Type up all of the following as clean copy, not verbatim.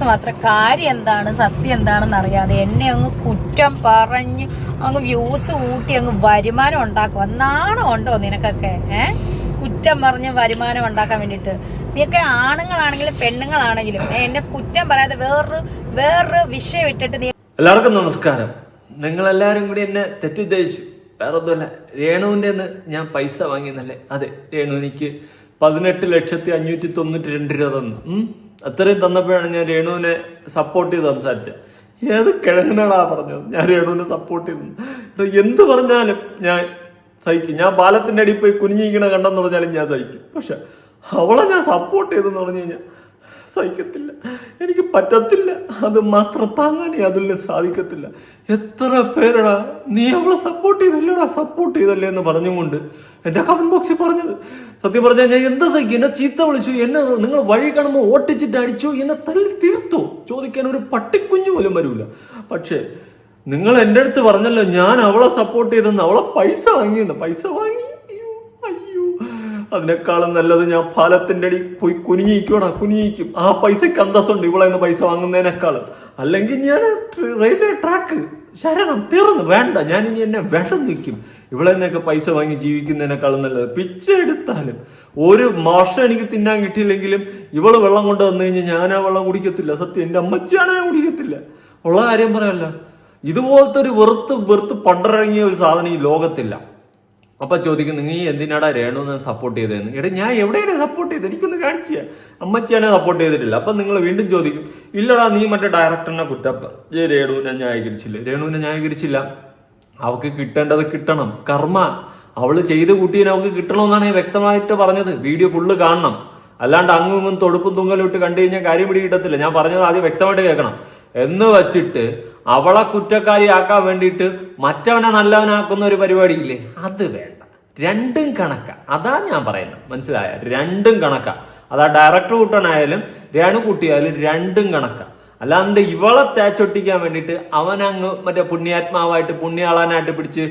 Viewers മാത്രം കാര്യം എന്താണ് സത്യം എന്താണെന്ന് അറിയാതെ എന്നെ അങ്ങ് കുറ്റം പറഞ്ഞ് അങ്ങ് വ്യൂസ് കൂട്ടി അങ്ങ് വരുമാനം ഉണ്ടാക്കും. നാണം ഉണ്ടോ നിനക്കൊക്കെ? കുറ്റം പറഞ്ഞ് വരുമാനം ഉണ്ടാക്കാൻ വേണ്ടിട്ട് നീയൊക്കെ ആണുങ്ങളാണെങ്കിലും പെണ്ണുങ്ങളാണെങ്കിലും എന്നെ കുറ്റം പറയാതെ വേറൊരു വിഷയം ഇട്ടിട്ട് നീ. എല്ലാവർക്കും നമസ്കാരം. നിങ്ങളെല്ലാരും കൂടി എന്നെ തെറ്റിദ്ധരിച്ചു. വേറൊന്നുമല്ല, രേണുവിന്റെ ഞാൻ പൈസ വാങ്ങിയെന്നല്ലേ? അതെ, രേണു എനിക്ക് 18,592 രൂപ തന്നു. അത്രയും തന്നപ്പോഴാണ് ഞാൻ രേണുവിനെ സപ്പോർട്ട് ചെയ്ത് സംസാരിച്ചത്. ഏത് കിഴങ്ങനാടാ പറഞ്ഞത് ഞാൻ രേണുവിനെ സപ്പോർട്ട് ചെയ്തു? എന്ത് പറഞ്ഞാലും ഞാൻ സഹിക്കും. ഞാൻ പാലത്തിന്റെ അടിയിൽ പോയി കുനിഞ്ഞിരിക്കണ കണ്ടെന്ന് പറഞ്ഞാലും ഞാൻ സഹിക്കും. പക്ഷെ അവളെ ഞാൻ സപ്പോർട്ട് ചെയ്തെന്ന് പറഞ്ഞു കഴിഞ്ഞാൽ സഹിക്കത്തില്ല, എനിക്ക് പറ്റത്തില്ല. അത് മാത്രം താങ്ങാനേ അതിൽ സാധിക്കത്തില്ല. എത്ര പേരടാ നീ അവളെ സപ്പോർട്ട് ചെയ്തല്ലേ എന്ന് പറഞ്ഞുകൊണ്ട് എന്റെ കമന്റ് ബോക്സിൽ പറഞ്ഞത്. സത്യം പറഞ്ഞാൽ ഞാൻ എന്താ സഹിക്കും? എന്നെ ചീത്ത വിളിച്ചു, എന്നെ നിങ്ങൾ വഴി കാണുമ്പോൾ ഓട്ടിച്ചിട്ട് അടിച്ചു, എന്നെ തല്ലി തീർത്തു. ചോദിക്കാൻ ഒരു പട്ടിക്കുഞ്ഞു പോലും വരൂല. പക്ഷേ നിങ്ങൾ എൻ്റെ അടുത്ത് പറഞ്ഞല്ലോ ഞാൻ അവളെ സപ്പോർട്ട് ചെയ്തെന്ന്. അവളെ പൈസ വാങ്ങി. അയ്യോ, അതിനേക്കാളും നല്ലത് ഞാൻ പാലത്തിന്റെ അടി പോയി കുനിഞ്ഞിരിക്കും. ആ പൈസക്ക് അന്തസ്സുണ്ട് ഇവളെ പൈസ വാങ്ങുന്നതിനേക്കാളും. അല്ലെങ്കിൽ ഞാൻ റെയിൽവേ ട്രാക്ക് ശരണം തീർന്നു, വേണ്ട, ഞാൻ ഇനി എന്നെ വേണ്ടെന്ന് വെക്കും. ഇവിടെ നിന്നൊക്കെ പൈസ വാങ്ങി ജീവിക്കുന്നതിനേക്കാളും നല്ലത് പിച്ച എടുത്താലും ഒരു മാസം എനിക്ക് തിന്നാൻ കിട്ടിയില്ലെങ്കിലും ഇവള് വെള്ളം കൊണ്ട് വന്നു കഴിഞ്ഞാൽ ഞാൻ ആ വെള്ളം കുടിക്കത്തില്ല. സത്യം, എന്റെ അമ്മച്ചിയാണ് ഞാൻ കുടിക്കത്തില്ല. ഉള്ള കാര്യം പറയല്ല. ഇതുപോലത്തെ ഒരു വെറുത്ത് പണ്ടിറങ്ങിയ ഒരു സാധനം ഈ ലോകത്തില്ല. അപ്പൊ ചോദിക്കുന്നു, നീ എന്തിനാടാ രേണുവിനെ സപ്പോർട്ട് ചെയ്തതെന്ന്. എടാ, ഞാൻ എവിടെയാണ് സപ്പോർട്ട് ചെയ്തത്? എനിക്കൊന്ന് കാണിച്ചു. അമ്മച്ചിയാണെ സപ്പോർട്ട് ചെയ്തിട്ടില്ല. അപ്പൊ നിങ്ങൾ വീണ്ടും ചോദിക്കും, ഇല്ലടാ നീ മറ്റേ ഡയറക്ടറിനെ രേണുവിനെ ന്യായീകരിച്ചില്ല. അവൾക്ക് കിട്ടേണ്ടത് കിട്ടണം. കർമ്മ അവള് ചെയ്ത് കൂട്ടിയതിന് അവൾക്ക് കിട്ടണമെന്നാണ് ഞാൻ വ്യക്തമായിട്ട് പറഞ്ഞത്. വീഡിയോ ഫുള്ള് കാണണം. അല്ലാണ്ട് അങ്ങും തൊടുപ്പും തുങ്കലും ഇട്ട് കണ്ടു കഴിഞ്ഞാൽ കാര്യം പിടി കിട്ടത്തില്ല. ഞാൻ പറഞ്ഞത് ആദ്യം വ്യക്തമായിട്ട് കേൾക്കണം. എന്ന് വച്ചിട്ട് അവളെ കുറ്റക്കാരിയാക്കാൻ വേണ്ടിയിട്ട് മറ്റവനെ നല്ലവനാക്കുന്ന ഒരു പരിപാടി ഇല്ലേ, അത് വേണ്ട. രണ്ടും കണക്കാ. അതാ ഞാൻ പറയുന്നത്, മനസ്സിലായ? രണ്ടും കണക്കാ. അതാ ഡയറക്ടർ കൂട്ടനായാലും രേണു കുട്ടിയായാലും രണ്ടും കണക്കാ. അല്ലാണ്ട് ഇവളെ തേച്ചൊട്ടിക്കാൻ വേണ്ടിയിട്ട് അവനങ്ങ് മറ്റേ പുണ്യാത്മാവായിട്ട് പുണ്യാളാനായിട്ട് പിടിച്ച്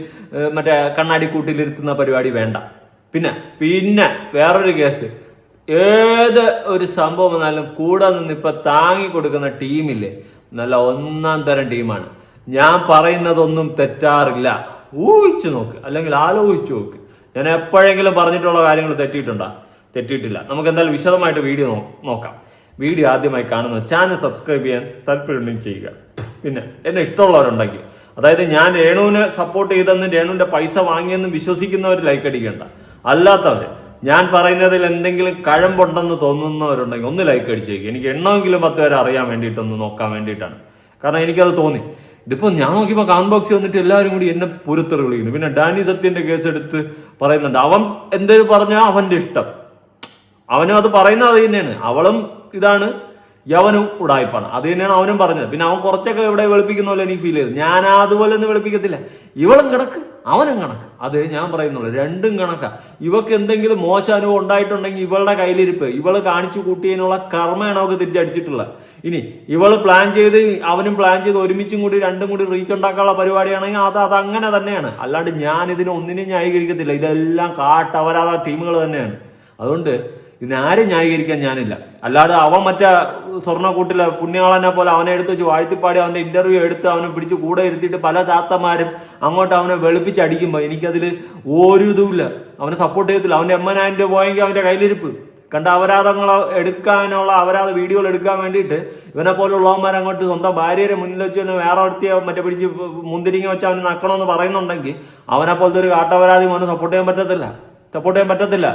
മറ്റേ കണ്ണാടി കൂട്ടിലിരുത്തുന്ന പരിപാടി വേണ്ട. പിന്നെ വേറൊരു കേസ്, ഏത് ഒരു സംഭവം വന്നാലും കൂടെ നിന്ന് ഇപ്പൊ താങ്ങി കൊടുക്കുന്ന ടീമില്ലേ, നല്ല ഒന്നാം തരം ടീമാണ്. ഞാൻ പറയുന്നതൊന്നും തെറ്റാറില്ല. ഊഹിച്ചു നോക്ക്, അല്ലെങ്കിൽ ആലോചിച്ചു നോക്ക്. ഞാൻ എപ്പോഴെങ്കിലും പറഞ്ഞിട്ടുള്ള കാര്യങ്ങൾ തെറ്റിയിട്ടില്ല. നമുക്ക് എന്തായാലും വിശദമായിട്ട് വീഡിയോ നോക്കാം. വീഡിയോ ആദ്യമായി കാണുന്ന ചാനൽ സബ്സ്ക്രൈബ് ചെയ്യാൻ താല്പര്യമുണ്ടെങ്കിൽ ചെയ്യുക. പിന്നെ എന്നെ ഇഷ്ടമുള്ളവരുണ്ടെങ്കിൽ, അതായത് ഞാൻ രേണുവിനെ സപ്പോർട്ട് ചെയ്തെന്നും രേണുവിന്റെ പൈസ വാങ്ങിയെന്നും വിശ്വസിക്കുന്നവർ ലൈക്ക് അടിക്കേണ്ട. അല്ലാത്തവര് ഞാൻ പറയുന്നതിൽ എന്തെങ്കിലും കഴമ്പുണ്ടെന്ന് തോന്നുന്നവരുണ്ടെങ്കിൽ ഒന്ന് ലൈക്ക് അടിച്ചേക്കും. എനിക്ക് എണ്ണമെങ്കിലും 10 പേരെ അറിയാൻ വേണ്ടിയിട്ടൊന്ന് നോക്കാൻ വേണ്ടിയിട്ടാണ്. കാരണം എനിക്കത് തോന്നി. ഇതിപ്പോ ഞാൻ നോക്കിയപ്പോൾ കമന്റ് ബോക്സിൽ വന്നിട്ട് എല്ലാവരും കൂടി എന്നെ പുറത്തെറി വിളിക്കുന്നു. പിന്നെ ഡാനി സത്യന്റെ കേസ് എടുത്ത് പറയുന്നുണ്ട്. അവൻ എന്തേലും പറഞ്ഞാൽ അവന്റെ ഇഷ്ടം, അവനും അത് പറയുന്നത് അത് തന്നെയാണ്. അവളും ഇതാണ്, യവനും ഉടായ്പാണ്, അത് തന്നെയാണ് അവനും പറഞ്ഞത്. പിന്നെ അവൻ കുറച്ചൊക്കെ ഇവിടെ വെളുപ്പിക്കുന്ന പോലെ എനിക്ക് ഫീൽ ചെയ്തു. ഞാൻ അതുപോലെ ഒന്നും വെളുപ്പിക്കത്തില്ല. ഇവളും കണക്ക് അവനും കണക്ക്. അത് ഞാൻ പറയുന്നുള്ളൂ, രണ്ടും കണക്കാ. ഇവക്ക് എന്തെങ്കിലും മോശം അനുഭവം ഉണ്ടായിട്ടുണ്ടെങ്കിൽ ഇവളുടെ കയ്യിലിരിപ്പ്, ഇവള് കാണിച്ചു കൂട്ടിയതിനുള്ള കർമ്മയാണ് അവൾക്ക് തിരിച്ചടിച്ചിട്ടുള്ളത്. ഇനി ഇവള് പ്ലാൻ ചെയ്ത് അവനും പ്ലാൻ ചെയ്ത് ഒരുമിച്ചും കൂടി രണ്ടും കൂടി റീച്ച് ഉണ്ടാക്കാനുള്ള പരിപാടിയാണെങ്കിൽ അത് അങ്ങനെ തന്നെയാണ്. അല്ലാണ്ട് ഞാൻ ഇതിനെ ഒന്നിനെയും ന്യായീകരിക്കത്തില്ല. ഇതെല്ലാം കാട്ടവരാത ടീമുകൾ തന്നെയാണ്. അതുകൊണ്ട് ഇതിനാരും ന്യായീകരിക്കാൻ ഞാനില്ല. അല്ലാതെ അവൻ മറ്റേ സ്വർണ്ണക്കൂട്ടിലെ പുണ്യാളനെ പോലെ അവനെ എടുത്ത് വെച്ച് വാഴ്ത്തിപ്പാടി അവന്റെ ഇന്റർവ്യൂ എടുത്ത് അവനെ പിടിച്ച് കൂടെ ഇരുത്തിയിട്ട് പല താത്തമാരും അങ്ങോട്ട് അവനെ വെളുപ്പിച്ചടിക്കുമ്പോൾ എനിക്കതിൽ ഒരു ഇതുമില്ല. അവനെ സപ്പോർട്ട് ചെയ്യത്തില്ല. അവന്റെ 80,000 രൂപ പോയെങ്കിൽ അവന്റെ കയ്യിലിരിപ്പ് കണ്ട അപരാധ വീഡിയോകൾ എടുക്കാൻ വേണ്ടിയിട്ട് ഇവനെ പോലുള്ളവന്മാർ അങ്ങോട്ട് സ്വന്തം ഭാര്യയുടെ മുന്നിൽ വെച്ച് തന്നെ വേറെ ഒരുത്തിയെ മറ്റേ പിടിച്ച് മുന്തിരിങ്ങ വെച്ച് അവന് നക്കണമെന്ന് പറയുന്നുണ്ടെങ്കിൽ അവനെ പോലത്തെ ഒരു കാട്ടപരാധി അവനെ സപ്പോർട്ട് ചെയ്യാൻ പറ്റത്തില്ല.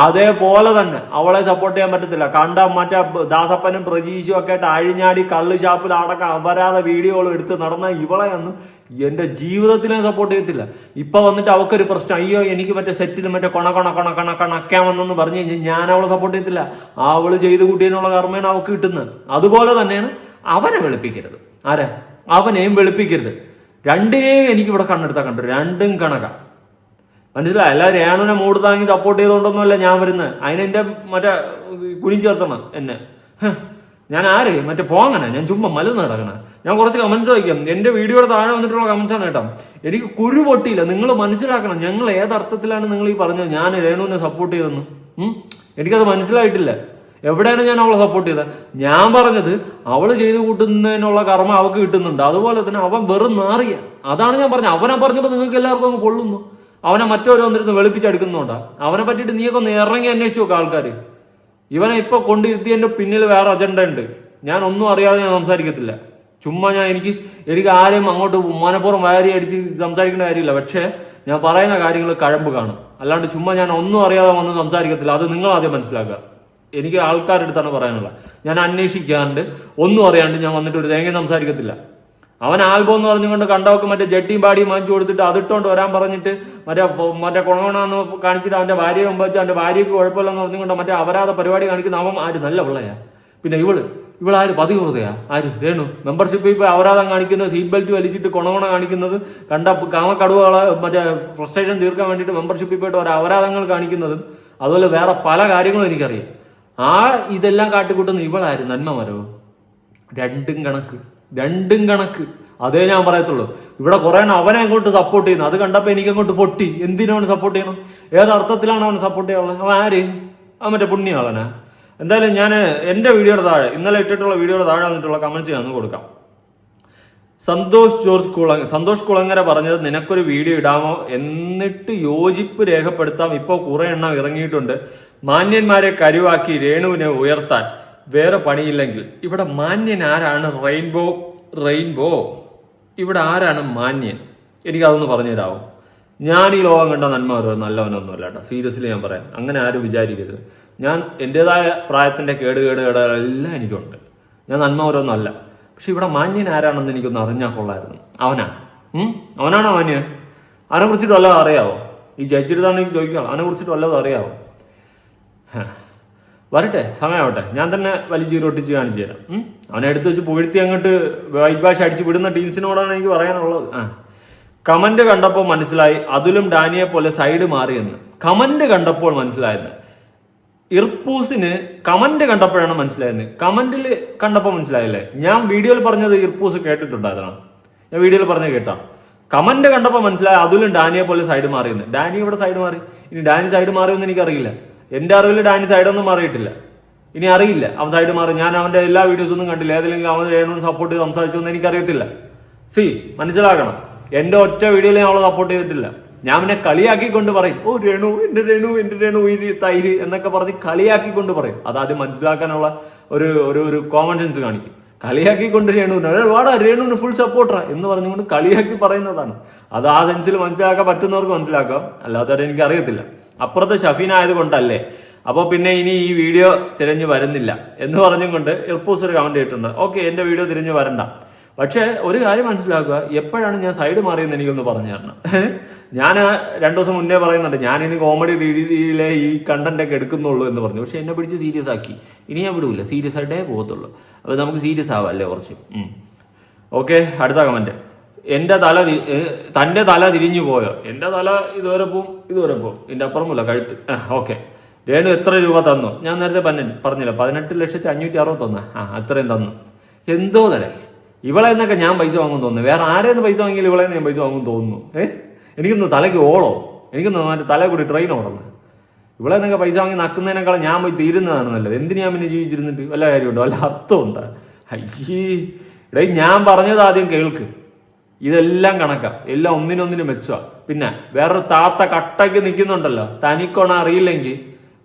അതേപോലെ തന്നെ അവളെ സപ്പോർട്ട് ചെയ്യാൻ പറ്റത്തില്ല. കണ്ട മറ്റേ ദാസപ്പനും പ്രജീഷും ഒക്കെ ആയിട്ട് അഴിഞ്ഞാടി കള്ള് ഷാപ്പിൽ അടക്കം അപരാധ വീഡിയോകൾ എടുത്ത് നടന്ന ഇവളെയൊന്നും എന്റെ ജീവിതത്തിലും സപ്പോർട്ട് ചെയ്യത്തില്ല. ഇപ്പൊ വന്നിട്ട് അവക്കൊരു പ്രശ്നം, അയ്യോ എനിക്ക് മറ്റേ സെറ്റിൽ മറ്റേ കണക്കാമെന്നു പറഞ്ഞു കഴിഞ്ഞാൽ ഞാൻ അവളെ സപ്പോർട്ട് ചെയ്യത്തില്ല. അവള് ചെയ്ത് കൂട്ടിയതിനുള്ള കർമ്മയാണ് അവക്ക് കിട്ടുന്നത്. അതുപോലെ തന്നെയാണ് അവനെ വെളുപ്പിക്കരുത്. അവനെയും വെളുപ്പിക്കരുത്. രണ്ടിനെയും എനിക്ക് ഇവിടെ കണ്ടു. രണ്ടും കണക്കാ, മനസ്സിലായി? അല്ല രേണുവിനെ മൂട് താങ്ങി സപ്പോർട്ട് ചെയ്തോണ്ടൊന്നുമല്ല ഞാൻ വരുന്നത്. അതിനെന്റെ മറ്റേ കുനിഞ്ചേർത്തണം എന്നെ. ഞാൻ ആര് മറ്റേ പോങ്ങനെ? ഞാൻ ചുമ്മാ മലന്ന് നടക്കണ. ഞാൻ കുറച്ച് കമന്റ്സ് വായിക്കാം. എന്റെ വീഡിയോയുടെ താഴെ വന്നിട്ടുള്ള കമന്റ്സ് ആണ് കേട്ടോ. എനിക്ക് കുരു പൊട്ടിയില്ല. നിങ്ങൾ മനസ്സിലാക്കണം, ഞങ്ങൾ ഏതർത്ഥത്തിലാണ് നിങ്ങൾ ഈ പറഞ്ഞത് ഞാൻ രേണുവിനെ സപ്പോർട്ട് ചെയ്തെന്ന്. എനിക്കത് മനസ്സിലായിട്ടില്ല. എവിടെയാണ് ഞാൻ അവളെ സപ്പോർട്ട് ചെയ്തത്? ഞാൻ പറഞ്ഞത് അവള് ചെയ്തു കൂട്ടുന്നതിനുള്ള കർമ്മ അവൾക്ക് കിട്ടുന്നുണ്ട്, അതുപോലെ തന്നെ അവൻ വെറും നാറിയ. അതാണ് ഞാൻ പറഞ്ഞത്. അവനെ പറഞ്ഞപ്പോൾ നിങ്ങൾക്ക് എല്ലാവർക്കും അങ്ങ് കൊള്ളുന്നു. അവനെ മറ്റോരോ വന്നിരുന്ന് വെളുപ്പിച്ചെടുക്കുന്നുണ്ടാ. അവനെ പറ്റിയിട്ട് നീയൊക്കെ ഒന്ന് ഇറങ്ങി അന്വേഷിച്ചു നോക്കാം ആൾക്കാർ. ഇവനെ ഇപ്പൊ കൊണ്ടിരുത്തിയതിന്റെ പിന്നിൽ വേറെ അജണ്ട ഉണ്ട്. ഞാൻ ഒന്നും അറിയാതെ ഞാൻ സംസാരിക്കത്തില്ല. ചുമ്മാ എനിക്ക് ആരെയും അങ്ങോട്ട് മനപ്പുറം വാരി അടിച്ച് സംസാരിക്കേണ്ട കാര്യമില്ല. പക്ഷേ ഞാൻ പറയുന്ന കാര്യങ്ങൾ കഴമ്പ് കാണും. അല്ലാണ്ട് ചുമ്മാ ഞാൻ ഒന്നും അറിയാതെ വന്ന് സംസാരിക്കത്തില്ല. അത് നിങ്ങൾ ആദ്യം മനസ്സിലാക്കുക. എനിക്ക് ആൾക്കാരുടെ അടുത്താണ് പറയാനുള്ളത്. ഞാൻ അന്വേഷിക്കാണ്ട് ഒന്നും അറിയാണ്ട് ഞാൻ വന്നിട്ട് ഒരു തേങ്ങ സംസാരിക്കത്തില്ല. അവൻ ആൽബം എന്ന് പറഞ്ഞുകൊണ്ട് കണ്ടവർക്ക് മറ്റേ ജട്ടിയും പാടിയും വാങ്ങിച്ചു കൊടുത്തിട്ട് അതിട്ടോണ്ട് വരാൻ പറഞ്ഞിട്ട് മറ്റേ കൊണകൊണാന്ന് കാണിച്ചിട്ട് അവന്റെ ഭാര്യയെ മുമ്പ് വെച്ച് അവന്റെ ഭാര്യയ്ക്ക് കുഴപ്പമില്ലെന്ന് പറഞ്ഞുകൊണ്ട് മറ്റേ അപരാധ പരിപാടി കാണിക്കുന്ന അവൻ ആര് നല്ല പിള്ളയാ. പിന്നെ ഇവളാര് പതിവൃതയാ? ആര്? രേണു. മെമ്പർഷിപ്പ് ഇപ്പൊ അപരാധം കാണിക്കുന്നത്, സീറ്റ് ബെൽറ്റ് വലിച്ചിട്ട് കൊണകൊണ കാണിക്കുന്നത്, കണ്ട കാമക്കടുവകളെ മറ്റേ ഫ്രസ്ട്രേഷൻ തീർക്കാൻ വേണ്ടിയിട്ട് മെമ്പർഷിപ്പിൽ പോയിട്ട് ഓരോ അപരാധങ്ങൾ കാണിക്കുന്നതും അതുപോലെ വേറെ പല കാര്യങ്ങളും എനിക്കറിയാം. ഇതെല്ലാം കാട്ടിക്കൂട്ടുന്ന ഇവളാര്? നന്മമരോ? രണ്ടും കണക്ക്. അതേ ഞാൻ പറയത്തുള്ളൂ. ഇവിടെ കുറെ അവനെ അങ്ങോട്ട് സപ്പോർട്ട് ചെയ്യുന്നു. അത് കണ്ടപ്പോ എനിക്ക് അങ്ങോട്ട് പൊട്ടി. എന്തിനാണ് സപ്പോർട്ട് ചെയ്യണം? ഏതർത്ഥത്തിലാണ് അവനെ സപ്പോർട്ട് ചെയ്യാനുള്ളത്? അവൻ ആര്? അവൻ മറ്റേ പുണ്യാളനാ? എന്തായാലും ഞാൻ എന്റെ വീഡിയോയുടെ താഴെ, ഇന്നലെ ഇട്ടിട്ടുള്ള വീഡിയോയുടെ താഴെ വന്നിട്ടുള്ള കമന്റ്സ് ഞാൻ കൊടുക്കാം. സന്തോഷ് കുളങ്ങര പറഞ്ഞത്, നിനക്കൊരു വീഡിയോ ഇടാമോ, എന്നിട്ട് യോജിപ്പ് രേഖപ്പെടുത്താം. ഇപ്പോൾ കുറെ എണ്ണം ഇറങ്ങിയിട്ടുണ്ട്. മാന്യന്മാരെ കരുവാക്കി രേണുവിനെ ഉയർത്താൻ വേറെ പണിയില്ലെങ്കിൽ. ഇവിടെ മാന്യൻ ആരാണ്? റെയിൻബോ ഇവിടെ ആരാണ് മാന്യൻ? എനിക്കതൊന്ന് പറഞ്ഞു തരാമോ? ഞാൻ ഈ ലോകം കണ്ട നന്മവരോ നല്ലവനൊന്നുമല്ല കേട്ടോ. സീരിയസ്ലി ഞാൻ പറയാം. അങ്ങനെ ആരും വിചാരിക്കരുത്. ഞാൻ എൻ്റെതായ പ്രായത്തിന്റെ കേടുകളെല്ലാം എനിക്കുണ്ട്. ഞാൻ നന്മവരൊന്നുമല്ല. പക്ഷെ ഇവിടെ മാന്യൻ ആരാണെന്ന് എനിക്കൊന്ന് അറിഞ്ഞാൽ കൊള്ളായിരുന്നു. അവനാണോ മാന്യൻ? അവനെ കുറിച്ചിട്ട് വല്ലതും അറിയാവോ? ഈ ജഡ്ജിരുതാണെങ്കിൽ ചോദിക്കാം, അവനെ കുറിച്ചിട്ട് വല്ലതും അറിയാവോ? വരട്ടെ, സമയമാവട്ടെ, ഞാൻ തന്നെ വലിച്ചീരൊട്ടിച്ച് കാണിച്ചു തരാം. അവനെ എടുത്ത് വെച്ച് പുകഴ്ത്തി അങ്ങോട്ട് വൈറ്റ് വാഷ് അടിച്ച് വിടുന്ന ടീംസിനോടാണ് എനിക്ക് പറയാനുള്ളത്. കമന്റ് കണ്ടപ്പോൾ മനസ്സിലായി അതുലും ഡാനിയെ പോലെ സൈഡ് മാറിയെന്ന്. കമന്റ് കണ്ടപ്പോൾ മനസ്സിലായെന്ന്. ഇർപ്പൂസിന് കമന്റ് കണ്ടപ്പോഴാണ് മനസ്സിലായത്. കമന്റിൽ കണ്ടപ്പോൾ മനസ്സിലായില്ലേ? ഞാൻ വീഡിയോയിൽ പറഞ്ഞത് ഇർപ്പൂസ് കേട്ടിട്ടുണ്ടായിരുന്നു. ഞാൻ വീഡിയോയിൽ പറഞ്ഞത് കേട്ടാ. കമന്റ് കണ്ടപ്പോൾ മനസ്സിലായി അതുലും ഡാനിയെ പോലെ സൈഡ് മാറിയെന്ന്. ഡാനി ഇവിടെ സൈഡ് മാറി. ഇനി ഡാനി സൈഡ് മാറിയെന്ന് എനിക്കറിയില്ല. എന്റെ അറിവിൽ ഡാനി സൈഡൊന്നും മാറിയിട്ടില്ല. ഇനി അറിയില്ല അവൻ സൈഡ് മാറി. ഞാൻ അവന്റെ എല്ലാ വീഡിയോസൊന്നും കണ്ടില്ല. ഏതെങ്കിലും അവൻ രേണു സപ്പോർട്ട് ചെയ്ത് സംസാരിച്ചു എന്ന് എനിക്കറിയത്തില്ല. മനസ്സിലാക്കണം, എന്റെ ഒറ്റ വീഡിയോയിൽ ഞാൻ അവളെ സപ്പോർട്ട് ചെയ്തിട്ടില്ല. ഞാൻ പിന്നെ കളിയാക്കിക്കൊണ്ട് പറയും, ഓ രേണു എന്റെ രേണു തൈര് എന്നൊക്കെ പറഞ്ഞ് കളിയാക്കിക്കൊണ്ട് പറയും. അതാദ്യം മനസ്സിലാക്കാനുള്ള ഒരു കോമൺ സെൻസ് കാണിക്കും. കളിയാക്കിക്കൊണ്ട് രേണുവിന് ഫുൾ സപ്പോർട്ടറാ എന്ന് പറഞ്ഞുകൊണ്ട് കളിയാക്കി പറയുന്നതാണ്. അത് ആ സെൻസിൽ മനസ്സിലാക്കാൻ പറ്റുന്നവർക്ക് മനസ്സിലാക്കാം, അല്ലാത്തവരെ എനിക്ക് അറിയത്തില്ല. അപ്പുറത്തെ ഷഫീന ആയതുകൊണ്ടല്ലേ. അപ്പൊ പിന്നെ ഇനി ഈ വീഡിയോ തിരഞ്ഞു വരുന്നില്ല എന്ന് പറഞ്ഞുകൊണ്ട് ഇർപ്പൂസ് ഒരു കമന്റ് ഇട്ടിട്ടുണ്ട്. ഓക്കെ, എന്റെ വീഡിയോ തിരിഞ്ഞു വരണ്ട. പക്ഷെ ഒരു കാര്യം മനസ്സിലാക്കുക, എപ്പോഴാണ് ഞാൻ സൈഡ് മാറിയെന്ന് എനിക്കൊന്ന് പറഞ്ഞു തരണം. ഞാൻ 2 ദിവസം മുന്നേ പറയുന്നുണ്ട് ഞാൻ ഇനി കോമഡി രീതിയിലെ ഈ കണ്ടന്റ് ഒക്കെ എടുക്കുന്നുള്ളൂ എന്ന് പറഞ്ഞു. പക്ഷെ എന്നെ പിടിച്ച് സീരിയസ് ആക്കി. ഇനി ഞാൻ വിടൂല, സീരിയസ് ആയിട്ടേ പോകത്തുള്ളൂ. അപ്പൊ നമുക്ക് സീരിയസ് ആവാല്ലേ കുറച്ച്. ഓക്കെ, അടുത്ത കമന്റ്. തന്റെ തല തിരിഞ്ഞു പോയോ? എന്റെ തല ഇതുവരെ പോവും. ഇതിന്റെ അപ്പുറമില്ല, കഴുത്ത്. ഓക്കെ, രേണു എത്ര രൂപ തന്നു? ഞാൻ നേരത്തെ പറഞ്ഞില്ല, 18,560,000. അത്രയും തന്നു. എന്തോ തലേ ഇവളെ എന്നൊക്കെ ഞാൻ പൈസ വാങ്ങും തോന്നുന്നു. വേറെ ആരെന്ന് പൈസ വാങ്ങിയാലും ഇവളെ ഞാൻ പൈസ വാങ്ങും തോന്നുന്നു. എനിക്കൊന്ന് തലയ്ക്ക് ഓളോ, എനിക്കൊന്ന് മറ്റേ തല കൂടി ട്രെയിൻ ഓടുന്നു. ഇവിടെ നിന്നൊക്കെ പൈസ വാങ്ങി നക്കുന്നതിനേക്കാളും ഞാൻ പോയി തീരുന്നതാണ് നല്ലത്. എന്തിനു ഞാൻ പിന്നെ ജീവിച്ചിരുന്നിട്ട് വല്ല കാര്യമുണ്ടോ? വല്ല അർത്ഥമുണ്ടോ? ഇടേ ഞാൻ പറഞ്ഞത് ആദ്യം കേൾക്ക്. ഇതെല്ലാം കണക്കാം, എല്ലാം ഒന്നിനൊന്നിനും മെച്ചമാണ്. പിന്നെ വേറൊരു താത്ത കട്ടയ്ക്ക് നിൽക്കുന്നുണ്ടല്ലോ, തനിക്കൊണ അറിയില്ലെങ്കിൽ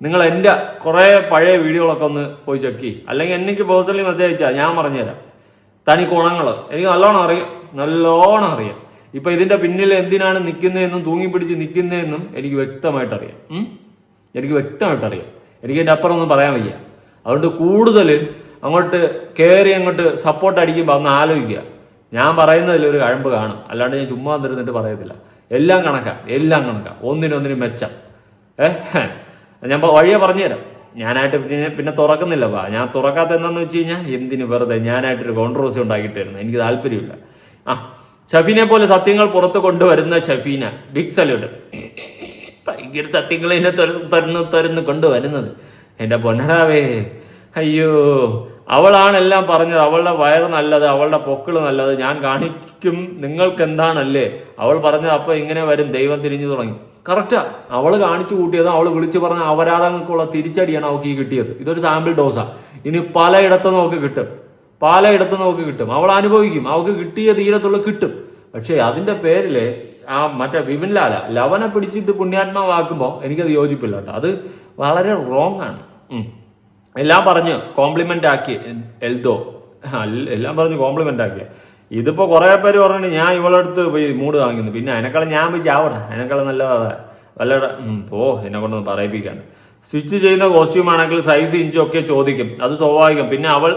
നിങ്ങൾ എൻ്റെ കുറേ പഴയ വീഡിയോകളൊക്കെ ഒന്ന് പോയി ചെക്ക് ചെയ്യും. അല്ലെങ്കിൽ എനിക്ക് പേഴ്സണലി മെസ്സേജ് അയച്ചാൽ ഞാൻ പറഞ്ഞുതരാം. തനിക്കുണങ്ങൾ എനിക്ക് നല്ലോണം അറിയാം. ഇപ്പൊ ഇതിന്റെ പിന്നിൽ എന്തിനാണ് നിൽക്കുന്നതെന്നും തൂങ്ങിപ്പിടിച്ച് നിൽക്കുന്നതെന്നും എനിക്ക് വ്യക്തമായിട്ട് അറിയാം. എനിക്ക് എൻ്റെ അപ്പുറം ഒന്നും പറയാൻ വയ്യ. അതുകൊണ്ട് കൂടുതൽ അങ്ങോട്ട് കയറി അങ്ങോട്ട് സപ്പോർട്ട് അടിക്കുമ്പോൾ ഒന്ന് ആലോചിക്കുക. ഞാൻ പറയുന്നതിൽ ഒരു കഴമ്പ് കാണും, അല്ലാണ്ട് ഞാൻ ചുമ്മാ തരുന്നിട്ട് പറയത്തില്ല. എല്ലാം കണക്കാം, ഒന്നിനൊന്നിനും മെച്ചം. ഞാൻ വഴിയെ പറഞ്ഞുതരാം. ഞാനായിട്ട് പിന്നെ തുറക്കുന്നില്ല. ഞാൻ തുറക്കാത്ത എന്താന്ന് വെച്ച് കഴിഞ്ഞാൽ എന്തിനു വെറുതെ ഞാനായിട്ടൊരു കോൺട്രവേഴ്സി ഉണ്ടാക്കിയിട്ടായിരുന്നു. എനിക്ക് താല്പര്യമില്ല. ഷഫീനെ പോലെ സത്യങ്ങൾ പുറത്ത് കൊണ്ടുവരുന്ന ഷഫീന, ബിഗ് സല്യൂട്ട്. ഭയങ്കര സത്യങ്ങൾ ഇതിനെ തുറന്ന് കൊണ്ടുവരുന്നത്. എന്റെ പൊന്നടാവേ, അയ്യോ, അവളാണ് എല്ലാം പറഞ്ഞത്. അവളുടെ വയറ് നല്ലത്, അവളുടെ പൊക്കിള് നല്ലത്, ഞാൻ കാണിക്കും, നിങ്ങൾക്ക് എന്താണല്ലേ അവൾ പറഞ്ഞത്. അപ്പൊ ഇങ്ങനെ വരും, ദൈവം തിരിഞ്ഞു തുടങ്ങി. കറക്റ്റാ, അവള് കാണിച്ചു കൂട്ടിയതും അവള് വിളിച്ചു പറഞ്ഞ അപരാധങ്ങൾക്കുള്ള തിരിച്ചടിയാണ് അവൾക്ക് ഈ കിട്ടിയത്. ഇതൊരു സാമ്പിൾ ഡോസാ. ഇനി പലയിടത്തും നമുക്ക് കിട്ടും, പലയിടത്തും നമുക്ക് കിട്ടും. അവൾ അനുഭവിക്കും, അവൾക്ക് കിട്ടിയ തീരത്തുള്ള കിട്ടും. പക്ഷേ അതിന്റെ പേരില് ആ മറ്റേ വിപിൻ ലാല ലവനെ പിടിച്ചിട്ട് പുണ്യാത്മാവാക്കുമ്പോൾ എനിക്കത് യോജിപ്പില്ല കേട്ടോ. അത് വളരെ റോങ് ആണ്. എല്ലാം പറഞ്ഞ് കോംപ്ലിമെന്റ് ആക്കി എൽദോ, എല്ലാം പറഞ്ഞ് കോംപ്ലിമെന്റ് ആക്കിയ. ഇതിപ്പോ കുറെ പേര് പറഞ്ഞു ഞാൻ ഇവളെടുത്ത് പോയി മൂട് വാങ്ങിക്കുന്നു, പിന്നെ അതിനേക്കാളും ഞാൻ പോയി ചാവട, അതിനേക്കാളും നല്ലതാ വല്ല പോ, എന്നെ കൊണ്ടൊന്ന് പറയിപ്പിക്കാണ്. സ്റ്റിച്ച് ചെയ്യുന്ന കോസ്റ്റ്യൂം ആണെങ്കിൽ സൈസ് ഇഞ്ചും ഒക്കെ ചോദിക്കും, അത് സ്വാഭാവികം. പിന്നെ അവൾ